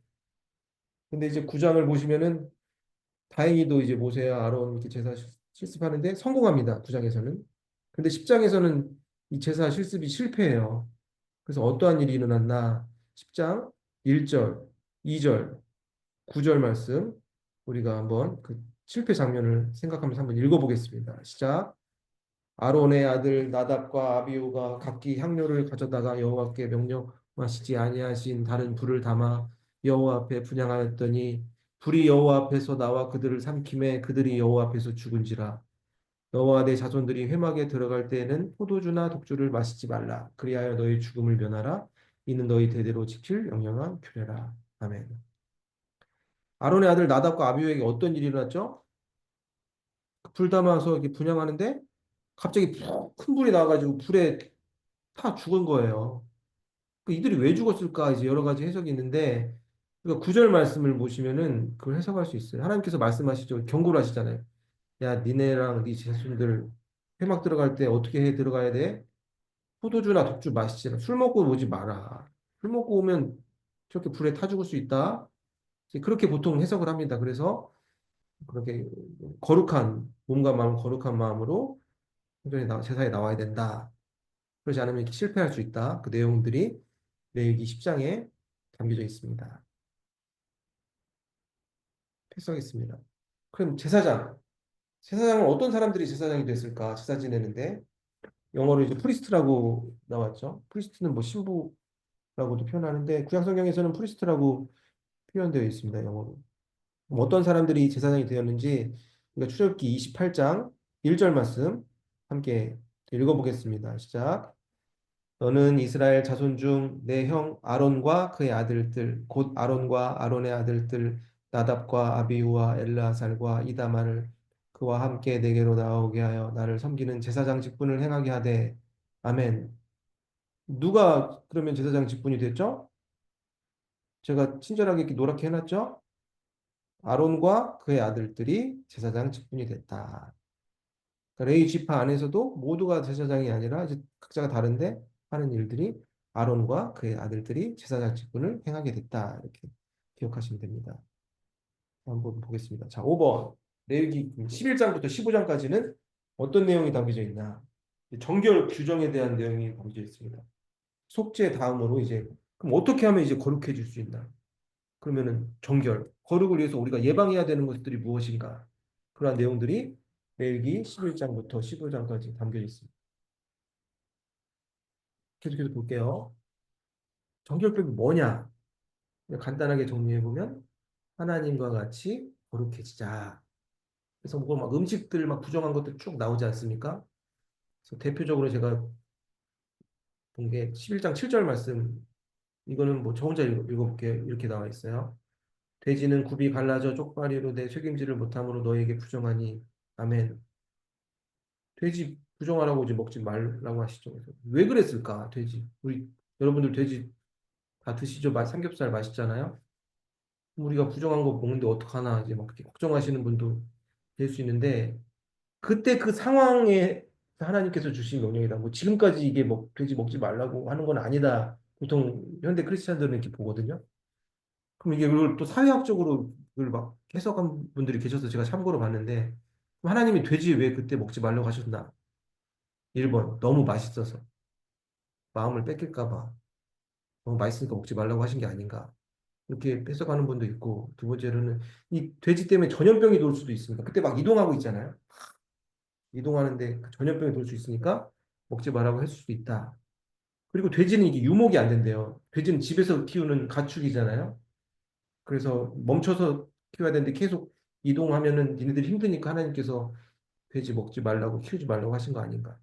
근데 이제 9장을 보시면은 다행히도 이제 모세와 아론 이렇게 제사 실습하는데 성공합니다. 9장에서는. 근데 10장에서는 이 제사 실습이 실패해요. 그래서 어떠한 일이 일어났나? 10장 1절, 2절, 9절 말씀 우리가 한번 그 실패 장면을 생각하면서 한번 읽어보겠습니다. 시작. 아론의 아들 나답과 아비후가 각기 향료를 가져다가 여호와께 명령하시지 아니하신 다른 불을 담아 여호와 앞에 분향하였더니 불이 여호와 앞에서 나와 그들을 삼킴에 그들이 여호와 앞에서 죽은지라. 너와 내 자손들이 회막에 들어갈 때에는 포도주나 독주를 마시지 말라. 그리하여 너희 죽음을 면하라. 이는 너희 대대로 지킬 영영한 규례라. 아멘. 아론의 아들 나답과 아비후에게 어떤 일이 일어났죠? 불 담아서 이렇게 분향하는데 갑자기 큰 불이 나와가지고 불에 타 죽은 거예요. 그 이들이 왜 죽었을까? 이제 여러 가지 해석이 있는데, 그러니까 구절 말씀을 보시면은 그걸 해석할 수 있어요. 하나님께서 말씀하시죠. 경고를 하시잖아요. 야, 니네랑 네 자손들 회막 들어갈 때 어떻게 해 들어가야 돼? 포도주나 독주 마시지 마. 술 먹고 오지 마라. 술 먹고 오면 저렇게 불에 타 죽을 수 있다. 이제 그렇게 보통 해석을 합니다. 그래서 그렇게 거룩한 몸과 마음, 거룩한 마음으로 제사에 나와야 된다. 그렇지 않으면 이렇게 실패할 수 있다. 그 내용들이 레위기 10장에 담겨져 있습니다. 필수하겠습니다. 그럼 제사장. 제사장은 어떤 사람들이 제사장이 됐을까? 제사 지내는데 영어로 이제 프리스트라고 나왔죠. 프리스트는 뭐 신부라고도 표현하는데 구약 성경에서는 프리스트라고 표현되어 있습니다. 영어로. 그럼 어떤 사람들이 제사장이 되었는지 우리가 출애굽기 28장 1절 말씀 함께 읽어보겠습니다. 시작. 너는 이스라엘 자손 중 내 형 아론과 그의 아들들 곧 아론과 아론의 아들들 나답과 아비후와 엘르아살과 이다말을 그와 함께 내게로 나오게 하여 나를 섬기는 제사장 직분을 행하게 하되 아멘. 누가 그러면 제사장 직분이 됐죠? 제가 친절하게 이렇게 노랗게 해놨죠? 아론과 그의 아들들이 제사장 직분이 됐다. 그러니까 레위 지파 안에서도 모두가 제사장이 아니라 이제 각자가 다른데 하는 일들이 아론과 그의 아들들이 제사장 직분을 행하게 됐다. 이렇게 기억하시면 됩니다. 한번 보겠습니다. 자, 5번. 레위기 11장부터 15장까지는 어떤 내용이 담겨져 있나? 정결 규정에 대한 내용이 담겨져 있습니다. 속죄 다음으로 이제 그럼 어떻게 하면 이제 거룩해질 수 있나? 그러면은 정결, 거룩을 위해서 우리가 예방해야 되는 것들이 무엇인가? 그러한 내용들이 레위기 11장부터 15장까지 담겨 있습니다. 계속해서 볼게요. 정결법이 뭐냐? 간단하게 정리해 보면 하나님과 같이 거룩해지자. 그래서 뭐막 음식들 막 부정한 것들 쭉 나오지 않습니까? 그래서 대표적으로 제가 본 게 11장 7절 말씀. 이거는 뭐 저 혼자 읽어볼게요. 이렇게 나와 있어요. 돼지는 굽이 갈라져 쪽발이로 내 책임지를 못함으로 너에게 부정하니 아멘. 돼지 부정하라고 이제 먹지 말라고 하시죠. 그래서 왜 그랬을까? 돼지. 우리 여러분들 돼지 다 드시죠? 삼겹살 맛있잖아요. 우리가 부정한 거 먹는데 어떡하나 이제 막 그렇게 걱정하시는 분도 될 수 있는데 그때 그 상황에 하나님께서 주신 명령이다. 뭐 지금까지 이게 돼지 먹지 말라고 하는 건 아니다. 보통 현대 크리스찬들은 이렇게 보거든요. 그럼 이게 그걸 또 사회학적으로 그걸 막 해석한 분들이 계셔서 제가 참고로 봤는데 그럼 하나님이 돼지 왜 그때 먹지 말라고 하셨나? 1번 너무 맛있어서 마음을 뺏길까 봐 너무 맛있으니까 먹지 말라고 하신 게 아닌가. 이렇게 뺏어가는 분도 있고 두 번째로는 이 돼지 때문에 전염병이 돌 수도 있습니다. 그때 막 이동하고 있잖아요. 이동하는데 그 전염병이 돌 수 있으니까 먹지 말라고 했을 수도 있다. 그리고 돼지는 이게 유목이 안 된대요. 돼지는 집에서 키우는 가축이잖아요. 그래서 멈춰서 키워야 되는데 계속 이동하면은 니네들이 힘드니까 하나님께서 돼지 먹지 말라고 키우지 말라고 하신 거 아닌가.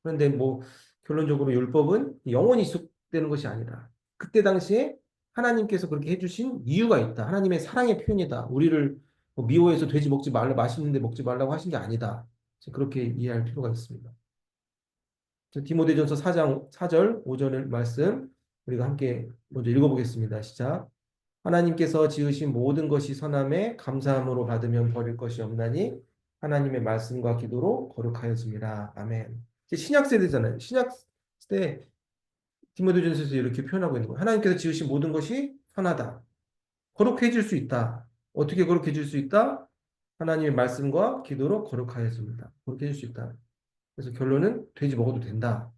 그런데 뭐 결론적으로 율법은 영원히 지속되는 것이 아니다. 그때 당시에 하나님께서 그렇게 해주신 이유가 있다. 하나님의 사랑의 표현이다. 우리를 뭐 미워해서 돼지 먹지 말라 맛있는데 먹지 말라고 하신 게 아니다. 그렇게 이해할 필요가 있습니다. 디모데전서 4장 4절 5절의 말씀 우리가 함께 먼저 읽어보겠습니다. 시작. 하나님께서 지으신 모든 것이 선함에 감사함으로 받으면 버릴 것이 없나니 하나님의 말씀과 기도로 거룩하여집니다. 아멘. 이제 신약 세대잖아요. 신약 때 디모데전서에서 이렇게 표현하고 있는 거예요. 하나님께서 지으신 모든 것이 선하다. 거룩해질 수 있다. 어떻게 거룩해질 수 있다? 하나님의 말씀과 기도로 거룩하여집니다. 거룩해질 수 있다. 그래서 결론은 돼지 먹어도 된다.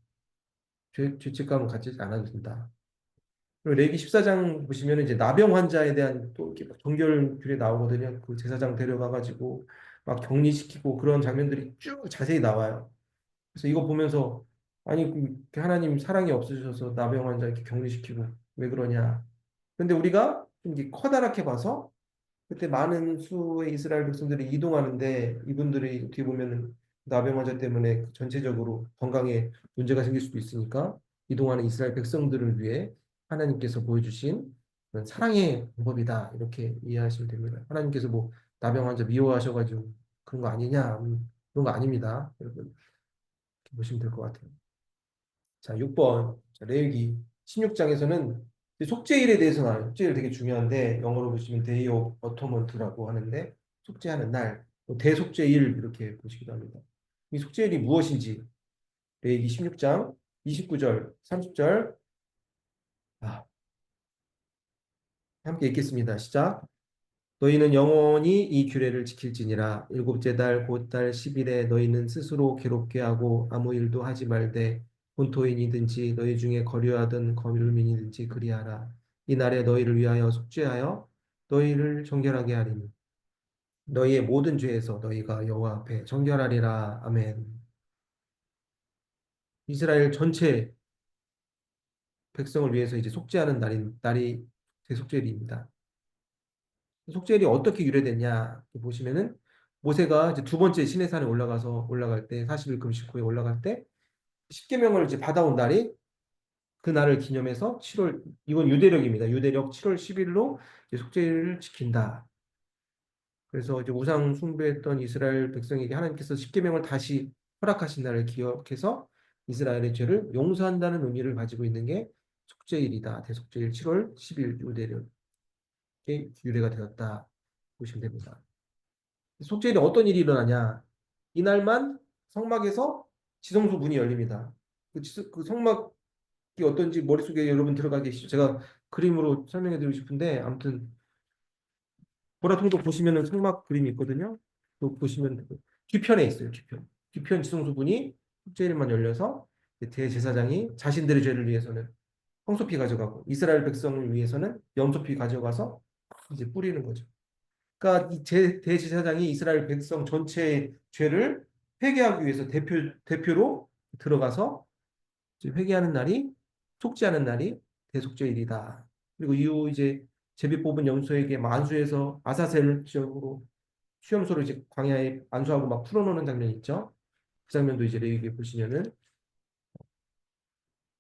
죄책감을 갖지 않아도 된다. 그리고 레위기 14장 보시면 이제 나병 환자에 대한 또 이렇게 막 정결 에 나오거든요. 그 제사장 데려가가지고 막 격리시키고 그런 장면들이 쭉 자세히 나와요. 그래서 이거 보면서 아니 그 하나님 사랑이 없으셔서 나병 환자 이렇게 격리시키고 왜 그러냐? 그런데 우리가 좀 이게 커다랗게 봐서 그때 많은 수의 이스라엘 백성들이 이동하는데 이분들이 어떻게 보면은 나병 환자 때문에 전체적으로 건강에 문제가 생길 수도 있으니까 이동하는 이스라엘 백성들을 위해 하나님께서 보여주신 그런 사랑의 방법이다 이렇게 이해하시면 됩니다. 하나님께서 뭐 나병 환자 미워하셔가지고 그런 거 아니냐 그런 거 아닙니다. 여러분 이렇게 보시면 될 것 같아요. 자, 6번. 자, 레위기 16장에서는 속죄일에 대해서 나와요. 속죄일 되게 중요한데 영어로 보시면 데이 오브 어토먼트라고 하는데 속죄하는 날, 뭐 대속죄일 이렇게 보시기도 합니다. 이 속죄일이 무엇인지 레위기 16장 29절, 30절 함께 읽겠습니다. 시작. 너희는 영원히 이 규례를 지킬지니라. 일곱째 달 곧 달 10일에 너희는 스스로 괴롭게 하고 아무 일도 하지 말되 본토인이든지 너희 중에 거류하던 거류민이든지 그리하라. 이 날에 너희를 위하여 속죄하여 너희를 정결하게 하리니 너희의 모든 죄에서 너희가 여호와 앞에 정결하리라. 아멘. 이스라엘 전체 백성을 위해서 이제 속죄하는 날이 대속죄일입니다. 속죄일이 어떻게 유래됐냐 보시면은 모세가 이제 두 번째 시내산에 올라갈 때 40일 금식 후에 올라갈 때 십계명을 이제 받아온 날이 그 날을 기념해서 7월 이건 유대력입니다. 유대력 7월 10일로 속죄일을 지킨다. 그래서 이제 우상 숭배했던 이스라엘 백성에게 하나님께서 십계명을 다시 허락하신 날을 기억해서 이스라엘의 죄를 용서한다는 의미를 가지고 있는 게 속죄일이다. 대속죄일 7월 10일 유대력의 유래가 되었다. 보시면 됩니다. 속죄일에 어떤 일이 일어나냐? 이날만 성막에서 지성소 문이 열립니다. 그 성막이 어떤지 머릿속에 여러분 들어가 계시죠? 제가 그림으로 설명해 드리고 싶은데 아무튼 보라통도 보시면은 성막 그림이 있거든요. 또 보시면 뒤편에 있어요. 뒤편 지성소 문이 속죄일만 열려서 대제사장이 자신들의 죄를 위해서는 홍소피 가져가고 이스라엘 백성을 위해서는 염소피 가져가서 이제 뿌리는 거죠. 그러니까 이 대제사장이 이스라엘 백성 전체의 죄를 회개하기 위해서 대표로 들어가서 회개하는 날이 속죄하는 날이 대속죄일이다. 그리고 이후 이제 제비 뽑은 염소에게 만수에서 아사셀 지역으로 수염소를 이제 광야에 안수하고 막 풀어놓는 장면이 있죠. 그 장면도 이제 레위기에 보시면은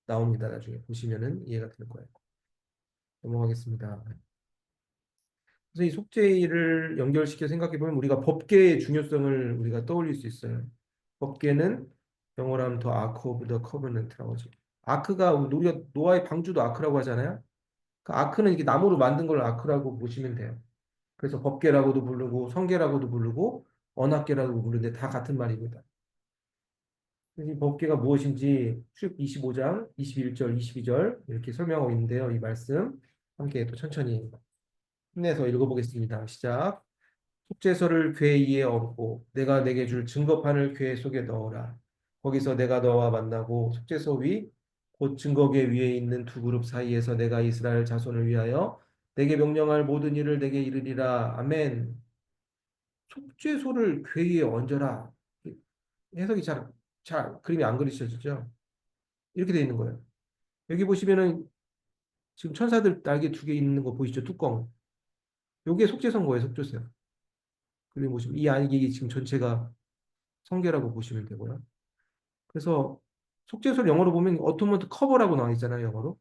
나옵니다. 나중에 보시면은 이해가 될 거예요. 넘어가겠습니다. 그래서 이 속죄일을 연결시켜 생각해 보면 우리가 법계의 중요성을 우리가 떠올릴 수 있어요. 법계는 영어로 하면 더 아크 오브 더 커버넌트라고 하죠. 아크가 우리가 노아의 방주도 아크라고 하잖아요. 그 아크는 이게 나무로 만든 걸 아크라고 보시면 돼요. 그래서 법계라고도 부르고 성계라고도 부르고 언약계라고 부르는데 다 같은 말입니다. 이 법계가 무엇인지 출애굽 25장 21절 22절 이렇게 설명하고 있는데요. 이 말씀 함께 또 천천히 힘내서 읽어보겠습니다. 시작. 속죄서를 궤 위에 얹고 내가 내게 줄 증거판을 궤 속에 넣어라. 거기서 내가 너와 만나고 속죄서 위 곧 증거궤 위에 있는 두 그룹 사이에서 내가 이스라엘 자손을 위하여 내게 명령할 모든 일을 내게 이르리라. 아멘. 속죄소를 궤 위에 얹어라. 해석이 잘 그림이 안 그리셔지죠? 이렇게 돼 있는 거예요. 여기 보시면은 지금 천사들 날개 두 개 있는 거 보이시죠? 뚜껑. 요게 속죄소인 거예요, 속죄소. 그림 보시면 이 안이 지금 전체가 성게라고 보시면 되고요. 그래서 속죄소를 영어로 보면 어토먼트 커버라고 나와 있잖아요, 영어로.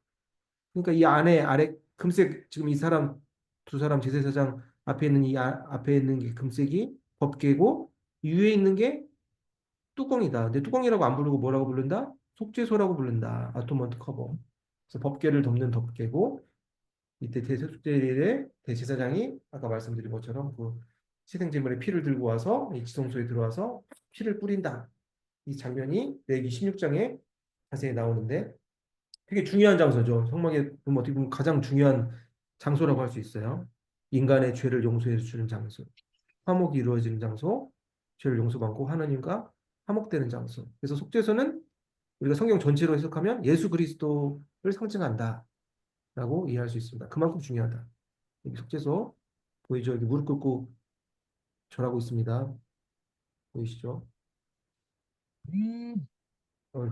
그러니까 이 안에 아래 금색 지금 이 사람 두 사람 제사장 앞에 있는 앞에 있는 게 금색이 법궤고 위에 있는 게 뚜껑이다. 근데 뚜껑이라고 안 부르고 뭐라고 부른다? 속죄소라고 부른다. 아토먼트 커버. 그래서 법궤를 덮는 덮개고 이때 대속죄일에 대제사장이 아까 말씀드린 것처럼 그 희생제물의 피를 들고 와서 이 지성소에 들어와서 피를 뿌린다. 이 장면이 레위기 16장에 자세히 나오는데 되게 중요한 장소죠. 성막에 보면 어떻게 보면 가장 중요한 장소라고 할 수 있어요. 인간의 죄를 용서해 주는 장소, 화목이 이루어지는 장소, 죄를 용서받고 하나님과 화목되는 장소. 그래서 속죄소는 우리가 성경 전체로 해석하면 예수 그리스도를 상징한다라고 이해할 수 있습니다. 그만큼 중요하다. 여기 속죄소 보이죠? 여기 무릎 꿇고 절하고 있습니다. 보이시죠?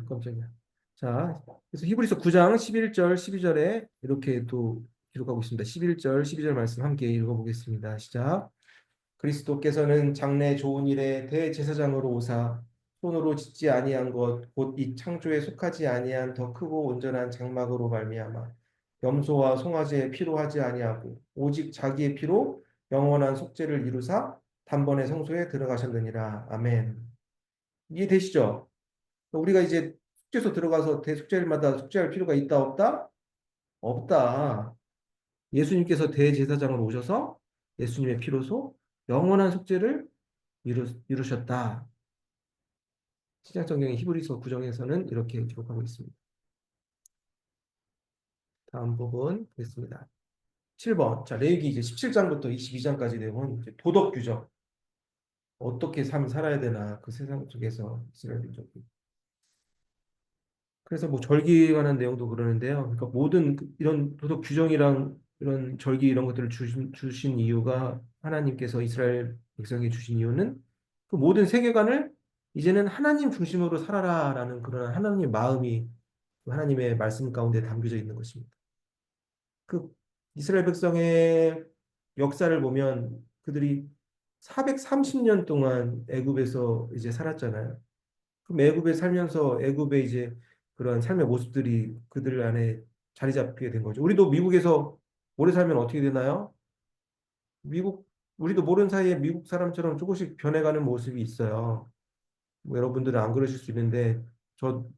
깜짝이야. 자, 그래서 히브리서 9장 11절, 12절에 이렇게 또 기록하고 있습니다. 11절, 12절 말씀 함께 읽어보겠습니다. 시작. 그리스도께서는 장래 좋은 일에 대제사장으로 오사 손으로 짓지 아니한 것 곧 이 창조에 속하지 아니한 더 크고 온전한 장막으로 말미암아 염소와 송아지의 피로 하지 아니하고 오직 자기의 피로 영원한 속죄를 이루사 단번에 성소에 들어가셨느니라. 아멘. 이해되시죠? 우리가 이제 속죄소 들어가서 대속죄일마다 속죄할 필요가 있다 없다? 없다. 예수님께서 대제사장으로 오셔서 예수님의 피로소 영원한 속죄를 이루셨다. 신약성경의 히브리서 구정에서는 이렇게 기록하고 있습니다. 다음 부분 보겠습니다. 7번. 자, 레위기 이제 17장부터 22장까지 내용은 이제 도덕 규정. 어떻게 삶을 살아야 되나 그 세상 속에서 이스라엘 민족이. 그래서 뭐 절기에 관한 내용도 그러는데요. 그러니까 모든 이런 도덕 규정이랑 이런 절기 이런 것들을 주신 이유가 하나님께서 이스라엘 백성에게 주신 이유는 그 모든 세계관을 이제는 하나님 중심으로 살아라라는 그런 하나님의 마음이 그 하나님의 말씀 가운데 담겨져 있는 것입니다. 그 이스라엘 백성의 역사를 보면 그들이 430년 동안 애굽에서 이제 살았잖아요. 그럼 애굽에 살면서 애굽의 이제 그런 삶의 모습들이 그들 안에 자리 잡게 된 거죠. 우리도 미국에서 오래 살면 어떻게 되나요? 미국 우리도 모르는 사이에 미국 사람처럼 조금씩 변해가는 모습이 있어요. 뭐 여러분들은 안 그러실 수 있는데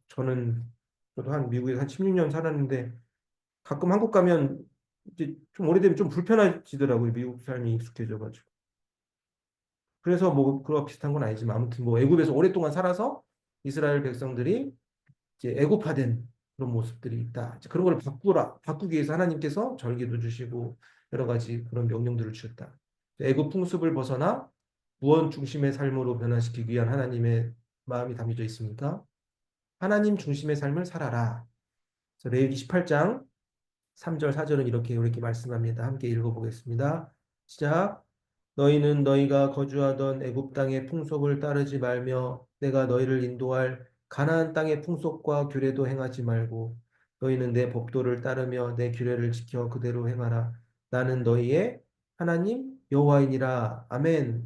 저는 저도 한 미국에 한 16년 살았는데 가끔 한국 가면 이제 좀 오래되면 좀 불편해지더라고요. 미국 삶이 익숙해져가지고. 그래서 뭐 그거 비슷한 건 아니지만 아무튼 뭐 애굽에서 오랫동안 살아서 이스라엘 백성들이 이제 애고파된 그런 모습들이 있다. 그런 걸 바꾸기 위해서 하나님께서 절기도 주시고 여러 가지 그런 명령들을 주셨다. 애굽 풍습을 벗어나 구원 중심의 삶으로 변화시키기 위한 하나님의 마음이 담겨져 있습니까? 하나님 중심의 삶을 살아라. 그래서 레위기 18장 3절, 4절은 이렇게 말씀합니다. 함께 읽어보겠습니다. 시작. 너희는 너희가 거주하던 애굽 땅의 풍속을 따르지 말며 내가 너희를 인도할 가나안 땅의 풍속과 규례도 행하지 말고 너희는 내 법도를 따르며 내 규례를 지켜 그대로 행하라. 나는 너희의 하나님 여호와이니라. 아멘.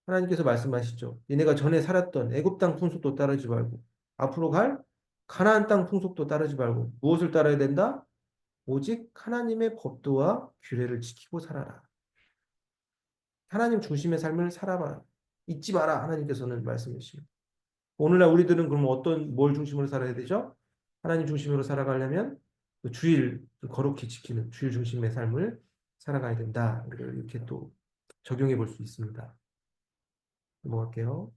하나님께서 말씀하시죠. 니네가 전에 살았던 애굽 땅 풍속도 따르지 말고 앞으로 갈 가나안 땅 풍속도 따르지 말고 무엇을 따라야 된다? 오직 하나님의 법도와 규례를 지키고 살아라. 하나님 중심의 삶을 살아봐라. 잊지 마라. 하나님께서는 말씀해 주십니다. 오늘날 우리들은 그럼 뭘 중심으로 살아야 되죠? 하나님 중심으로 살아가려면 그 주일 거룩히 지키는 주일 중심의 삶을 살아가야 된다. 이렇게 또 적용해 볼 수 있습니다. 넘어갈게요.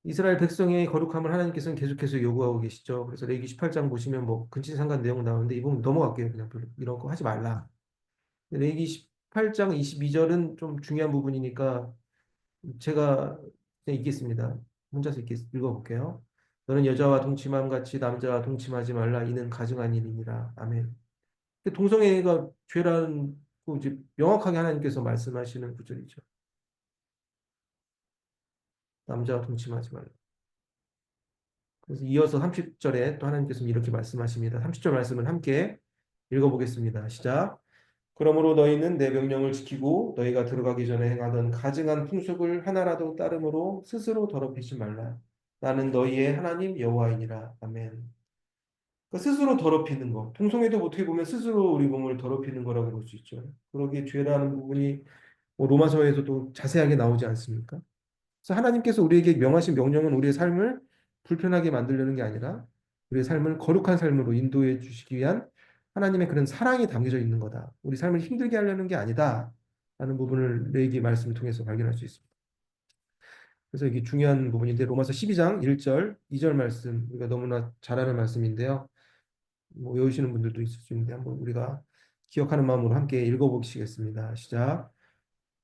이스라엘 백성의 거룩함을 하나님께서는 계속해서 요구하고 계시죠. 그래서 레위기 18장 보시면 뭐 근친상간 내용 나오는데 이 부분 넘어갈게요. 그냥 이런 거 하지 말라. 레위기 18장 22절은 좀 중요한 부분이니까 제가 그냥 읽겠습니다. 혼자서 읽어볼게요. 너는 여자와 동침함 같이 남자와 동침하지 말라. 이는 가증한 일이니라. 아멘. 동성애가 죄라는 거 이제 명확하게 하나님께서 말씀하시는 구절이죠. 남자와 동침하지 말라. 그래서 이어서 30절에 또 하나님께서 이렇게 말씀하십니다. 30절 말씀을 함께 읽어보겠습니다. 시작. 그러므로 너희는 내 명령을 지키고 너희가 들어가기 전에 행하던 가증한 풍습을 하나라도 따름으로 스스로 더럽히지 말라. 나는 너희의 하나님 여호와이니라. 아멘. 그러니까 스스로 더럽히는 거. 동성애도 어떻게 보면 스스로 우리 몸을 더럽히는 거라고 볼 수 있죠. 그러기에 죄라는 부분이 뭐 로마서에서도 자세하게 나오지 않습니까? 그래서 하나님께서 우리에게 명하신 명령은 우리의 삶을 불편하게 만들려는 게 아니라 우리의 삶을 거룩한 삶으로 인도해 주시기 위한 하나님의 그런 사랑이 담겨져 있는 거다. 우리 삶을 힘들게 하려는 게 아니다. 라는 부분을 레위기 말씀을 통해서 발견할 수 있습니다. 그래서 이게 중요한 부분인데 로마서 12장 1절, 2절 말씀 우리가 너무나 잘 아는 말씀인데요. 뭐 외우시는 분들도 있을 수 있는데 한번 우리가 기억하는 마음으로 함께 읽어보시겠습니다. 시작.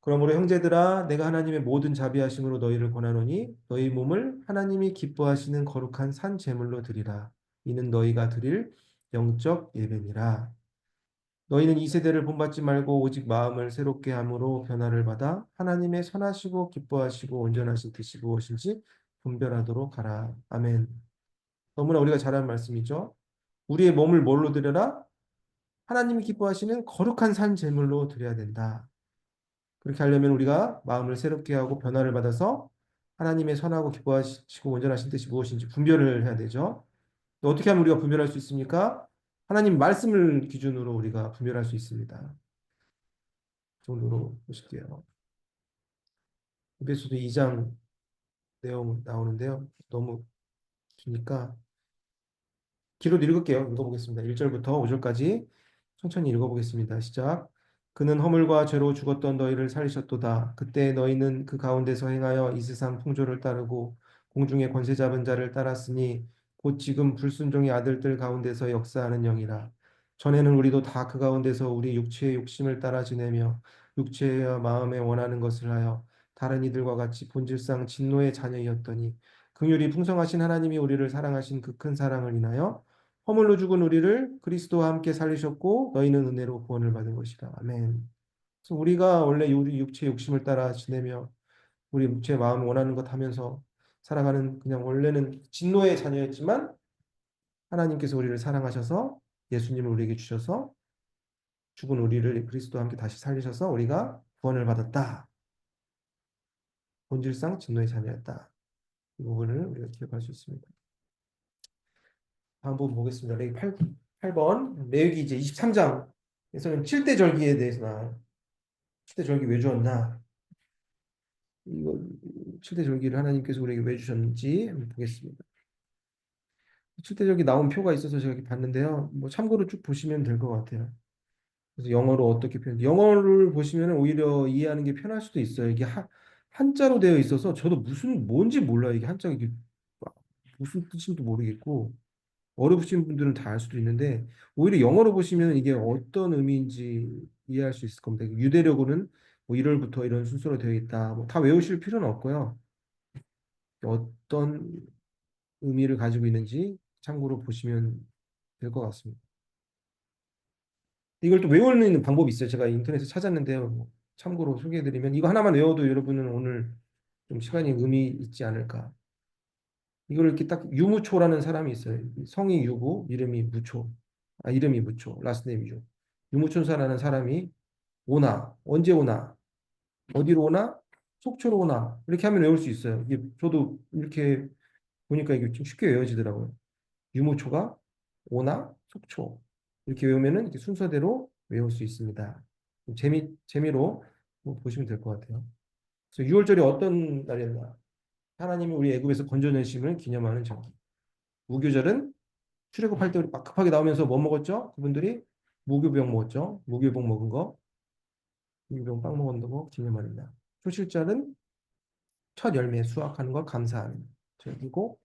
그러므로 형제들아 내가 하나님의 모든 자비하심으로 너희를 권하노니 너희 몸을 하나님이 기뻐하시는 거룩한 산 제물로 드리라. 이는 너희가 드릴 영적 예배니라. 너희는 이 세대를 본받지 말고 오직 마음을 새롭게 함으로 변화를 받아 하나님의 선하시고 기뻐하시고 온전하신 뜻이 무엇인지 분별하도록 하라. 아멘. 너무나 우리가 잘 아는 말씀이죠. 우리의 몸을 뭘로 드려라? 하나님이 기뻐하시는 거룩한 산 제물로 드려야 된다. 그렇게 하려면 우리가 마음을 새롭게 하고 변화를 받아서 하나님의 선하고 기뻐하시고 온전하신 뜻이 무엇인지 분별을 해야 되죠. 어떻게 하면 우리가 분별할 수 있습니까? 하나님 말씀을 기준으로 우리가 분별할 수 있습니다. 그 정도로 보실게요. 에베소서 2장 내용 나오는데요. 너무 기니까 길어도 읽을게요. 읽어보겠습니다. 1절부터 5절까지 천천히 읽어보겠습니다. 시작. 그는 허물과 죄로 죽었던 너희를 살리셨도다. 그때 너희는 그 가운데서 행하여 이 세상 풍조를 따르고 공중의 권세 잡은 자를 따랐으니 곧 지금 불순종의 아들들 가운데서 역사하는 영이라. 전에는 우리도 다 그 가운데서 우리 육체의 욕심을 따라 지내며 육체와 마음에 원하는 것을 하여 다른 이들과 같이 본질상 진노의 자녀이었더니 긍휼이 풍성하신 하나님이 우리를 사랑하신 그 큰 사랑을 인하여 허물로 죽은 우리를 그리스도와 함께 살리셨고 너희는 은혜로 구원을 받은 것이다. 아멘. 그래서 우리가 원래 우리 육체의 욕심을 따라 지내며 우리 육체의 마음을 원하는 것 하면서 살아가는 그냥 원래는 진노의 자녀였지만 하나님께서 우리를 사랑하셔서 예수님을 우리에게 주셔서 죽은 우리를 그리스도와 함께 다시 살리셔서 우리가 구원을 받았다. 본질상 진노의 자녀였다. 이 부분을 우리가 기억할 수 있습니다. 다음 부분 보겠습니다. 레위 8번. 레위기 이제 23장에서는 7대 절기에 대해서 나와요. 7대 절기 왜 주었나? 이거 7대 절기를 하나님께서 우리에게 왜 주셨는지 한번 보겠습니다. 7대 절기 나온 표가 있어서 제가 이렇게 봤는데요. 뭐 참고로 쭉 보시면 될 것 같아요. 그래서 영어로 어떻게 표현? 영어를 보시면 오히려 이해하는 게 편할 수도 있어요. 이게 한자로 되어 있어서 저도 무슨 뭔지 몰라요. 이게 한자가 이게 무슨 뜻인지도 모르겠고 어려우신 분들은 다 알 수도 있는데 오히려 영어로 보시면 이게 어떤 의미인지 이해할 수 있을 겁니다. 유대력으로는 뭐 1월부터 이런 순서로 되어 있다. 뭐 다 외우실 필요는 없고요. 어떤 의미를 가지고 있는지 참고로 보시면 될 것 같습니다. 이걸 또 외우는 방법이 있어요. 제가 인터넷에 찾았는데요. 뭐 참고로 소개해드리면 이거 하나만 외워도 여러분은 오늘 좀 시간이 의미 있지 않을까. 이걸 이렇게 딱 유무초라는 사람이 있어요. 성이 유고 이름이 무초. 아, 이름이 무초. 라스트 네임이죠. 유무천사라는 사람이 오나 언제 오나 어디로 오나 속초로 오나 이렇게 하면 외울 수 있어요. 이게 저도 이렇게 보니까 이게 좀 쉽게 외워지더라고요. 유무초가 오나 속초 이렇게 외우면은 이렇게 순서대로 외울 수 있습니다. 재미로 뭐 보시면 될 것 같아요. 그래서 6월절이 어떤 날이었나? 하나님이 우리 애굽에서 건져내심을 기념하는 절기. 무교절은 출애굽할 때 우리 막 급하게 나오면서 뭐 먹었죠? 그분들이 무교병 먹었죠. 무교병 먹은 거, 무교병 빵 먹은 거 기념합니다. 초실절은 첫 열매 수확하는 걸 감사하는 절기고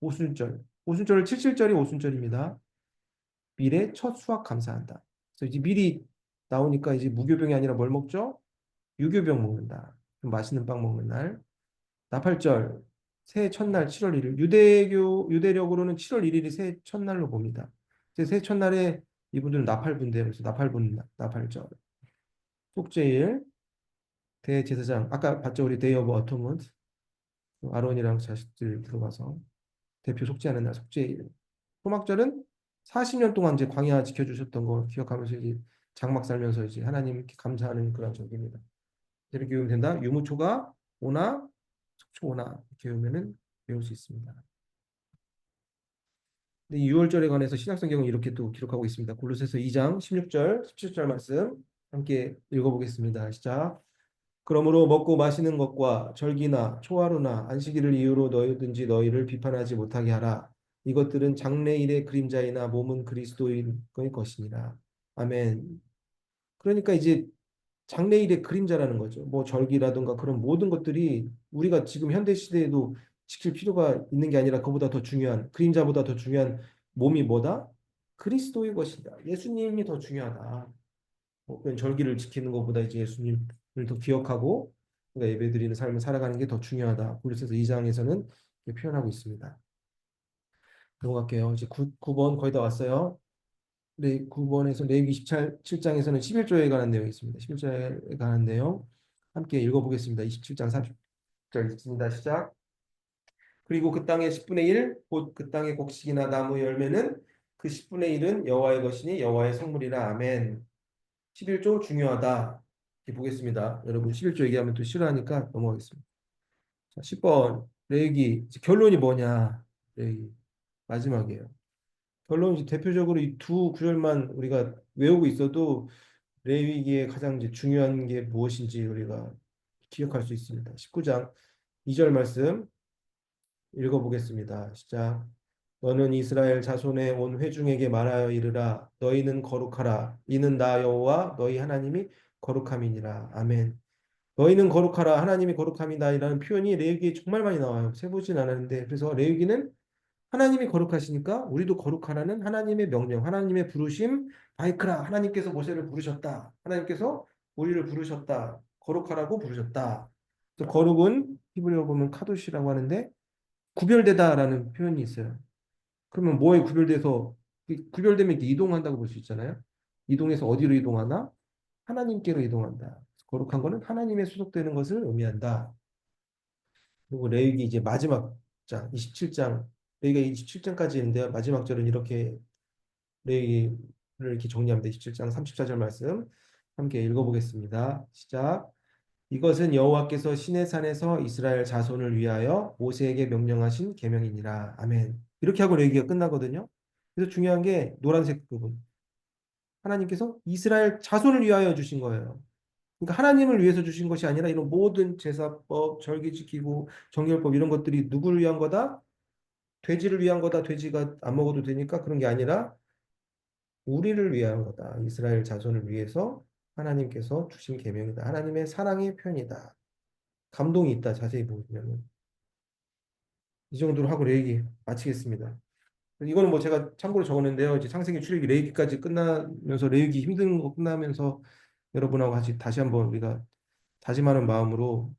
오순절. 오순절은 칠칠절이 오순절입니다. 밀의 첫 수확 감사한다. 그래서 이제 밀이 나오니까 이제 무교병이 아니라 뭘 먹죠? 유교병 먹는다. 좀 맛있는 빵 먹는 날. 나팔절, 새해 첫날 7월 1일. 유대력으로는 7월 1일이 새해 첫날로 봅니다. 새해 첫날에 이분들은 나팔 분대요. 그래서 나팔 부는 나팔절. 속죄일, 대제사장. 아까 봤죠? 우리 데이 오브 어토먼트. 아론이랑 자식들 들어가서 대표 속죄하는 날 속죄일. 초막절은 40년 동안 이제 광야 지켜주셨던 거 기억하면서 이제 장막 살면서 이제 하나님께 감사하는 그런 절기입니다. 이렇게 외우면 된다. 유무초가 오나 속초 오나 이렇게 외우면은 외울 수 있습니다. 근데 6월절에 관해서 신약성경은 이렇게 또 기록하고 있습니다. 골로새서 2장 16절, 17절 말씀 함께 읽어보겠습니다. 시작. 그러므로 먹고 마시는 것과 절기나 초하루나 안식일을 이유로 너희든지 너희를 비판하지 못하게 하라. 이것들은 장래일의 그림자이나 몸은 그리스도의 것이니라. 아멘. 그러니까 이제 장래일의 그림자라는 거죠. 뭐 절기라든가 그런 모든 것들이 우리가 지금 현대 시대에도 지킬 필요가 있는 게 아니라 그보다 더 중요한 그림자보다 더 중요한 몸이 뭐다? 그리스도의 것이다. 예수님이 더 중요하다. 뭐 그런 절기를 지키는 것보다 이제 예수님을 더 기억하고 우리가 예배드리는 삶을 살아가는 게 더 중요하다. 골로새서 2장에서는 이렇게 표현하고 있습니다. 넘어갈게요. 이제 9번 거의 다 왔어요. 9번에서 레위기 27장에서는 11조에 관한 내용이 있습니다. 11조에 관한 내용 함께 읽어보겠습니다. 27장 30절 읽습니다. 시작. 그리고 그 땅의 10분의 1, 곧 그 땅의 곡식이나 나무 열매는 그 10분의 1은 여호와의 것이니 여호와의 성물이라. 아멘. 11조 중요하다. 이렇게 보겠습니다. 여러분 11조 얘기하면 또 싫어하니까 넘어가겠습니다. 자, 10번 레위기 이제 결론이 뭐냐? 레위기 마지막이에요. 결론 이제 대표적으로 이 두 구절만 우리가 외우고 있어도 레위기의 가장 이제 중요한 게 무엇인지 우리가 기억할 수 있습니다. 19장 2절 말씀 읽어보겠습니다. 시작. 너는 이스라엘 자손의 온 회중에게 말하여 이르라. 너희는 거룩하라. 이는 나 여호와 너희 하나님이 거룩함이니라. 아멘. 너희는 거룩하라. 하나님이 거룩함이다라는 표현이 레위기에 정말 많이 나와요. 세보진 않았는데 그래서 레위기는 하나님이 거룩하시니까 우리도 거룩하라는 하나님의 명령, 하나님의 부르심, 바이크라. 하나님께서 모세를 부르셨다. 하나님께서 우리를 부르셨다. 거룩하라고 부르셨다. 그래서 거룩은 히브리어 보면 카도시라고 하는데 구별되다라는 표현이 있어요. 그러면 뭐에 구별돼서 구별되면 이렇게 이동한다고 볼 수 있잖아요. 이동해서 어디로 이동하나? 하나님께로 이동한다. 거룩한 거는 하나님에 소속되는 것을 의미한다. 그리고 레위기 이제 마지막 장 27장 레위기 27장까지 있는데요. 마지막 절은 이렇게 레위기를 이렇게 정리합니다. 27장 34절 말씀 함께 읽어보겠습니다. 시작. 이것은 여호와께서 시내 산에서 이스라엘 자손을 위하여 모세에게 명령하신 계명이니라. 아멘. 이렇게 하고 레위기가 끝나거든요. 그래서 중요한 게 노란색 부분. 하나님께서 이스라엘 자손을 위하여 주신 거예요. 그러니까 하나님을 위해서 주신 것이 아니라 이런 모든 제사법, 절기 지키고 정결법 이런 것들이 누구를 위한 거다? 돼지를 위한 거다. 돼지가 안 먹어도 되니까 그런 게 아니라 우리를 위한 거다. 이스라엘 자손을 위해서 하나님께서 주신 계명이다. 하나님의 사랑의 표현이다. 감동이 있다. 자세히 보면 이 정도로 하고 레이기 마치겠습니다. 이거는 뭐 제가 참고로 적었는데요. 이제 창세기 출애굽기 레이기까지 끝나면서 레이기 힘든 거 끝나면서 여러분하고 같이 다시 한번 우리가 다짐하는 마음으로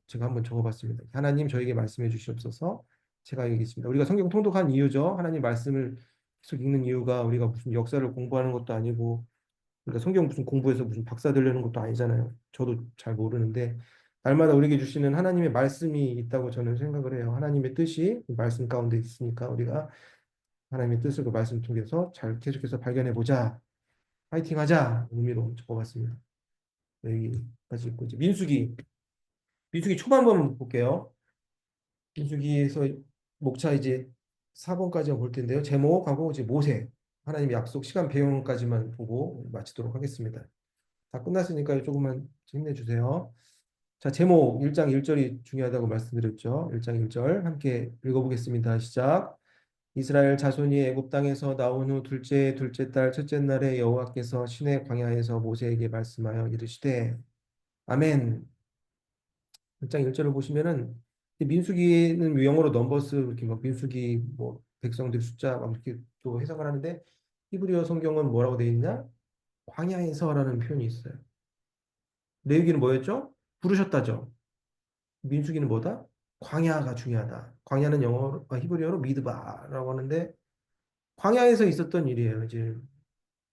제가 한번 적어봤습니다. 하나님 저에게 말씀해 주시옵소서. 제가 여기 있습니다. 우리가 성경 통독한 이유죠. 하나님 말씀을 계속 읽는 이유가 우리가 무슨 역사를 공부하는 것도 아니고 그러니까 성경 무슨 공부해서 무슨 박사 되려는 것도 아니잖아요. 저도 잘 모르는데 날마다 우리에게 주시는 하나님의 말씀이 있다고 저는 생각을 해요. 하나님의 뜻이 말씀 가운데 있으니까 우리가 하나님의 뜻을 그 말씀 통해서 잘 계속해서 발견해 보자. 파이팅 하자. 의미로 적어봤습니다. 여기까지 있고 이제 민수기 초반 한번 볼게요. 민수기에서 목차 이제 4번까지 볼 텐데요. 제목하고 이제 모세 하나님의 약속 시간 배경까지만 보고 마치도록 하겠습니다. 다 끝났으니까 조금만 힘내주세요. 자, 제목 1장 1절이 중요하다고 말씀드렸죠. 1장 1절 함께 읽어보겠습니다. 시작. 이스라엘 자손이 애굽 땅에서 나온 후 둘째 달 첫째 날에 여호와께서 시내 광야에서 모세에게 말씀하여 이르시되 아멘. 1장 1절을 보시면은 민수기는 영어로 넘버스 이렇게 막 민수기 뭐 백성들 숫자 막 이렇게 또 해석을 하는데 히브리어 성경은 뭐라고 되어 있냐? 광야에서라는 표현이 있어요. 레위기는 뭐였죠? 부르셨다죠. 민수기는 뭐다? 광야가 중요하다. 광야는 영어, 히브리어로 미드바라고 하는데 광야에서 있었던 일이에요. 이제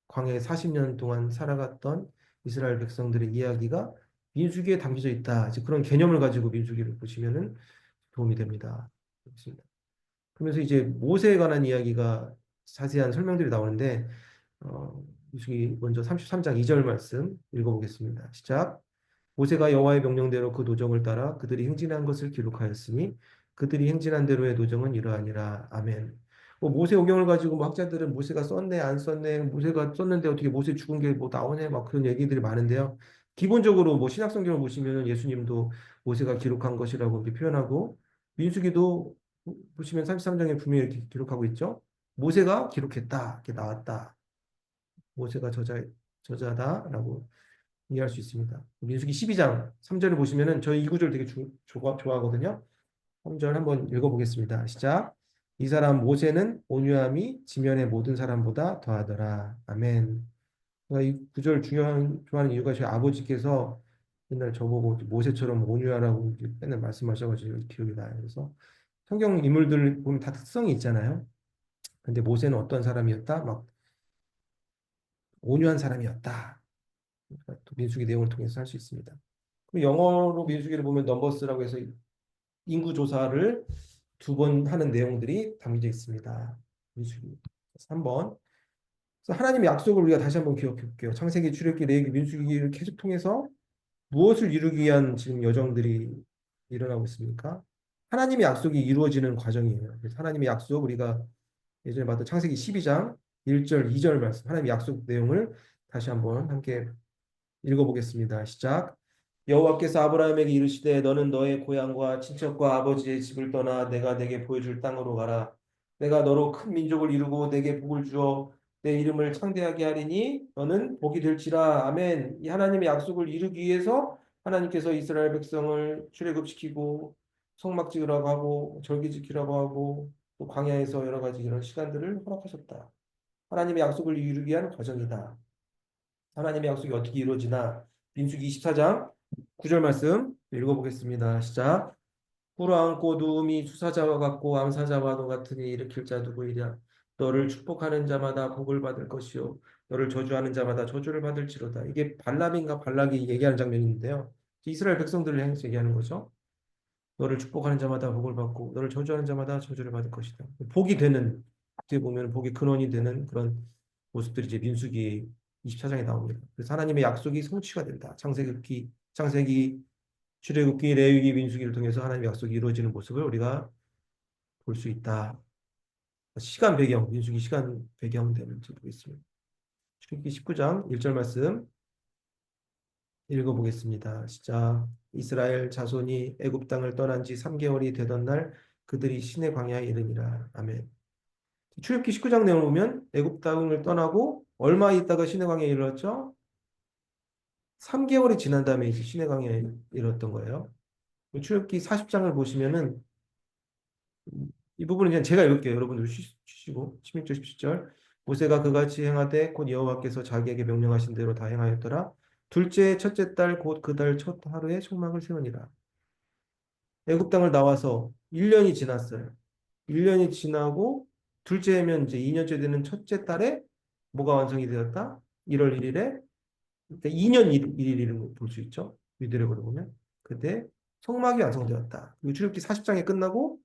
광야에 40년 동안 살아갔던 이스라엘 백성들의 이야기가 민수기에 담겨져 있다. 이제 그런 개념을 가지고 민수기를 보시면은 도움이 됩니다. 그렇습니다. 그러면서 이제 모세에 관한 이야기가 자세한 설명들이 나오는데 민수기 먼저 33장 2절 말씀 읽어보겠습니다. 시작. 모세가 여호와의 명령대로 그 노정을 따라 그들이 행진한 것을 기록하였으니 그들이 행진한 대로의 노정은 이러하니라. 아멘. 뭐 모세 오경을 가지고 뭐 학자들은 모세가 썼네 안 썼네 모세가 썼는데 어떻게 모세 죽은 게 뭐 나오네 막 그런 얘기들이 많은데요. 기본적으로 뭐 신약 성경을 보시면 예수님도 모세가 기록한 것이라고 이렇게 표현하고 민수기도 보시면 33장에 분명히 이렇게 기록하고 있죠. 모세가 기록했다 이렇게 나왔다. 모세가 저자다라고 이해할 수 있습니다. 민수기 12장 3절을 보시면은 저희 이 구절 되게 좋아하거든요. 3절 한번 읽어보겠습니다. 시작. 이 사람 모세는 온유함이 지면의 모든 사람보다 더하더라. 아멘. 제가 이 구절 좋아하는 이유가 저희 아버지께서 옛날 저보고 모세처럼 온유하라고 맨날 말씀하셔가지고 기억이 나요. 그래서 성경 인물들 보면 다 특성이 있잖아요. 근데 모세는 어떤 사람이었다? 막 온유한 사람이었다. 또 민수기 내용을 통해서 할 수 있습니다. 그리고 영어로 민수기를 보면 넘버스라고 해서 인구 조사를 2번 하는 내용들이 담겨져 있습니다. 민수기. 3번. 그래서 하나님의 약속을 우리가 다시 한번 기억해 볼게요. 창세기, 출애굽기, 레위기, 민수기를 계속 통해서 무엇을 이루기 위한 지금 여정들이 일어나고 있습니까? 하나님의 약속이 이루어지는 과정이에요. 그래서 하나님의 약속, 우리가 예전에 봤던 창세기 12장 1절, 2절 말씀, 하나님의 약속 내용을 다시 한번 함께 읽어보겠습니다. 시작. 여호와께서 아브라함에게 이르시되 너는 너의 고향과 친척과 아버지의 집을 떠나 내가 내게 보여줄 땅으로 가라. 내가 너로 큰 민족을 이루고 내게 복을 주어 내 이름을 창대하게 하리니 너는 복이 될지라. 아멘. 이 하나님의 약속을 이루기 위해서 하나님께서 이스라엘 백성을 출애굽시키고 성막 지으라고 하고 절기 지키라고 하고 또 광야에서 여러 가지 이런 시간들을 허락하셨다. 하나님의 약속을 이루기 위한 과정이다. 하나님의 약속이 어떻게 이루어지나 민수기 24장 9절 말씀 읽어보겠습니다. 시작. 꿇어앉고 누움이 수사자와 같고 암사자와도 같으니 일으킬 자 누구이랴. 너를 축복하는 자마다 복을 받을 것이요 너를 저주하는 자마다 저주를 받을지로다. 이게 발람인가 발락이 얘기하는 장면인데요. 이스라엘 백성들을 향해서 얘기하는 거죠. 너를 축복하는 자마다 복을 받고 너를 저주하는 자마다 저주를 받을 것이다. 복이 되는, 어떻게 보면 복의 근원이 되는 그런 모습들이 이제 민수기 24장에 나옵니다. 그래서 하나님의 약속이 성취가 된다. 창세기, 출애굽기, 레위기, 민수기를 통해서 하나님의 약속이 이루어지는 모습을 우리가 볼 수 있다. 시간 배경, 민수기 시간 배경 되는지 보겠습니다. 출애굽기 19장 1절 말씀 읽어보겠습니다. 시작. 이스라엘 자손이 애굽 땅을 떠난 지 3개월이 되던 날 그들이 시내 광야에 이르니라. 아멘. 출애굽기 19장 내용을 보면 애굽 땅을 떠나고 얼마 있다가 시내 광야에 이르렀죠? 3개월이 지난 다음에 이제 시내 광야에 이르렀던 거예요. 출애굽기 40장을 보시면은 이 부분은 그냥 제가 읽을게요. 여러분들 쉬시고 16절 17절. 모세가 그같이 행하되 곧 여호와께서 자기에게 명령하신 대로 다 행하였더라. 둘째 첫째 달 곧 그 달 첫 하루에 총막을 세우니라. 애굽 땅을 나와서 1년이 지났어요. 1년이 지나고 둘째 해면 이제 2년째 되는 첫째 달에 뭐가 완성이 되었다? 1월 1일에 그러니까 2년 1일을 볼 수 있죠. 유대력으로 보면. 그때 성막이 완성되었다. 그리고 출애굽기 40장이 끝나고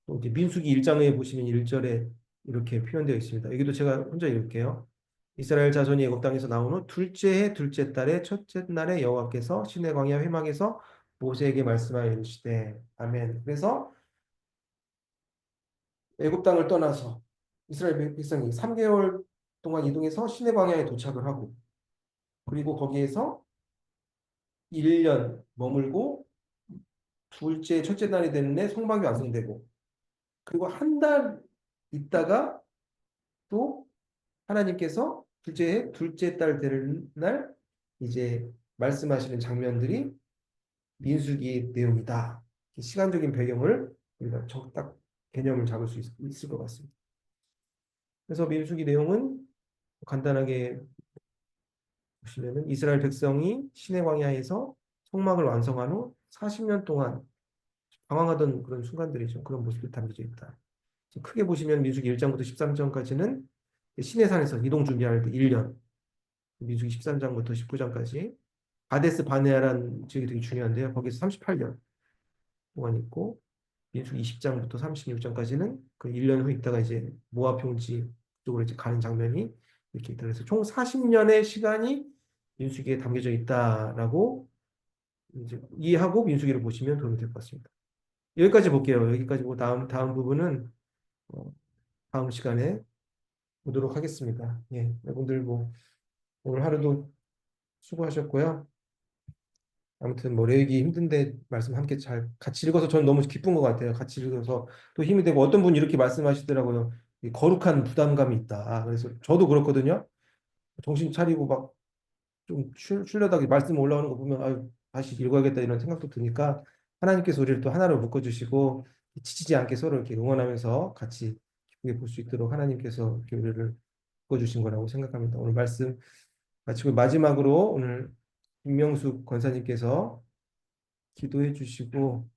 또 이제 민수기 1장에 보시면 1절에 이렇게 표현되어 있습니다. 여기도 제가 혼자 읽을게요. 이스라엘 자손이 애굽 땅에서 나온 후 둘째 해 둘째 달에 첫째 날에 여호와께서 시내 광야 회막에서 모세에게 말씀하여 이르시되 아멘. 그래서 애굽 땅을 떠나서 이스라엘 백성이 3개월 동안 이동해서 시내 광야에 도착을 하고 그리고 거기에서 1년 머물고 첫째 날이 되는 해 성막이 완성되고 그리고 한 달 있다가 또 하나님께서 둘째 달 되는 날 이제 말씀하시는 장면들이 민수기 내용이다. 시간적인 배경을 우리가 딱 개념을 잡을 수 있을 것 같습니다. 그래서 민수기 내용은 간단하게 보시면은 이스라엘 백성이 시내 광야에서 성막을 완성한 후 40년 동안 방황하던 그런 순간들이죠. 그런 모습이 담겨져 있다. 크게 보시면 민수기 1장부터 13장까지는 시내산에서 이동 준비할 때 1년, 민수기 13장부터 19장까지 바데스 바네아라는 지역이 되게 중요한데요. 거기서 38년 동안 있고 민수기 20장부터 36장까지는 그 1년 후 있다가 이제 모압 평지 쪽으로 이제 가는 장면이 이렇게 있다. 그래서 총 40년의 시간이 민수기에 담겨져 있다라고 이제 이해하고 민수기를 보시면 도움이 될 것 같습니다. 여기까지 볼게요. 여기까지 보고 다음 부분은 어, 다음 시간에 보도록 하겠습니다. 예, 여러분들 뭐 오늘 하루도 수고하셨고요. 아무튼 뭐 레이기 힘든데 말씀 함께 잘 같이 읽어서 저는 너무 기쁜 것 같아요. 같이 읽어서 또 힘이 되고 어떤 분이 이렇게 말씀하시더라고요. 이 거룩한 부담감이 있다. 그래서 저도 그렇거든요. 정신 차리고 막 좀 출려다가 말씀 올라오는 거 보면 아유 다시 읽어야겠다 이런 생각도 드니까 하나님께서 우리를 또 하나로 묶어주시고 지치지 않게 서로 이렇게 응원하면서 같이 기쁘게 볼 수 있도록 하나님께서 이렇게 우리를 묶어주신 거라고 생각합니다. 오늘 말씀 마치고 마지막으로 오늘 김명숙 권사님께서 기도해 주시고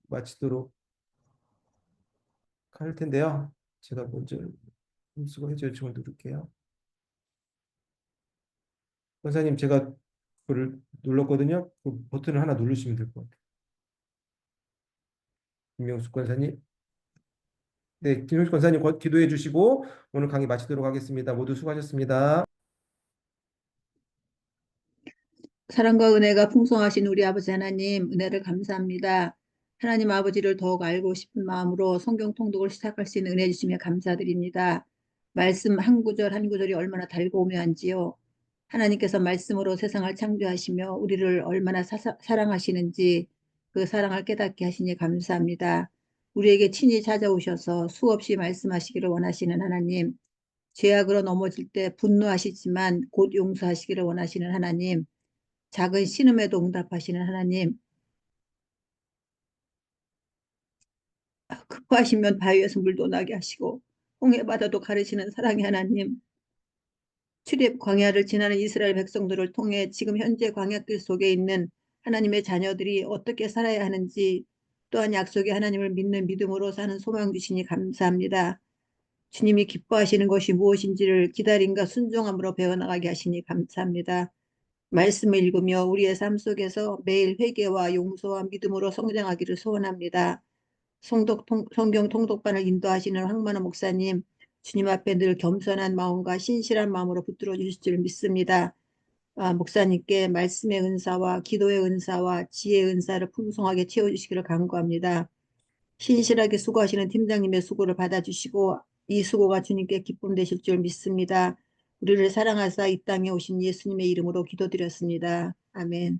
마치도록 할 텐데요. 제가 먼저 수고해 주시면 누를게요. 권사님 제가 그걸 눌렀거든요. 그 버튼을 하나 누르시면 될 것 같아요. 김명숙 권사님. 네, 김용식 권사님 기도해 주시고 오늘 강의 마치도록 하겠습니다. 모두 수고하셨습니다. 사랑과 은혜가 풍성하신 우리 아버지 하나님, 은혜를 감사합니다. 하나님 아버지를 더욱 알고 싶은 마음으로 성경 통독을 시작할 수 있는 은혜 주시며 감사드립니다. 말씀 한 구절 한 구절이 얼마나 달고 오묘한지요. 하나님께서 말씀으로 세상을 창조하시며 우리를 얼마나 사랑하시는지 그 사랑을 깨닫게 하시니 감사합니다. 우리에게 친히 찾아오셔서 수없이 말씀하시기를 원하시는 하나님, 죄악으로 넘어질 때 분노하시지만 곧 용서하시기를 원하시는 하나님, 작은 신음에도 응답하시는 하나님, 급하시면 바위에서 물도 나게 하시고 홍해 바다도 가르시는 사랑의 하나님, 출입 광야를 지나는 이스라엘 백성들을 통해 지금 현재 광야길 속에 있는 하나님의 자녀들이 어떻게 살아야 하는지, 또한 약속의 하나님을 믿는 믿음으로 사는 소망 주시니 감사합니다. 주님이 기뻐하시는 것이 무엇인지를 기다림과 순종함으로 배워나가게 하시니 감사합니다. 말씀을 읽으며 우리의 삶 속에서 매일 회개와 용서와 믿음으로 성장하기를 소원합니다. 성경 통독반을 인도하시는 황만호 목사님, 주님 앞에 늘 겸손한 마음과 신실한 마음으로 붙들어 주실 줄 믿습니다. 목사님께 말씀의 은사와 기도의 은사와 지혜의 은사를 풍성하게 채워주시기를 간구합니다. 신실하게 수고하시는 팀장님의 수고를 받아주시고 이 수고가 주님께 기쁨 되실 줄 믿습니다. 우리를 사랑하사 이 땅에 오신 예수님의 이름으로 기도드렸습니다. 아멘.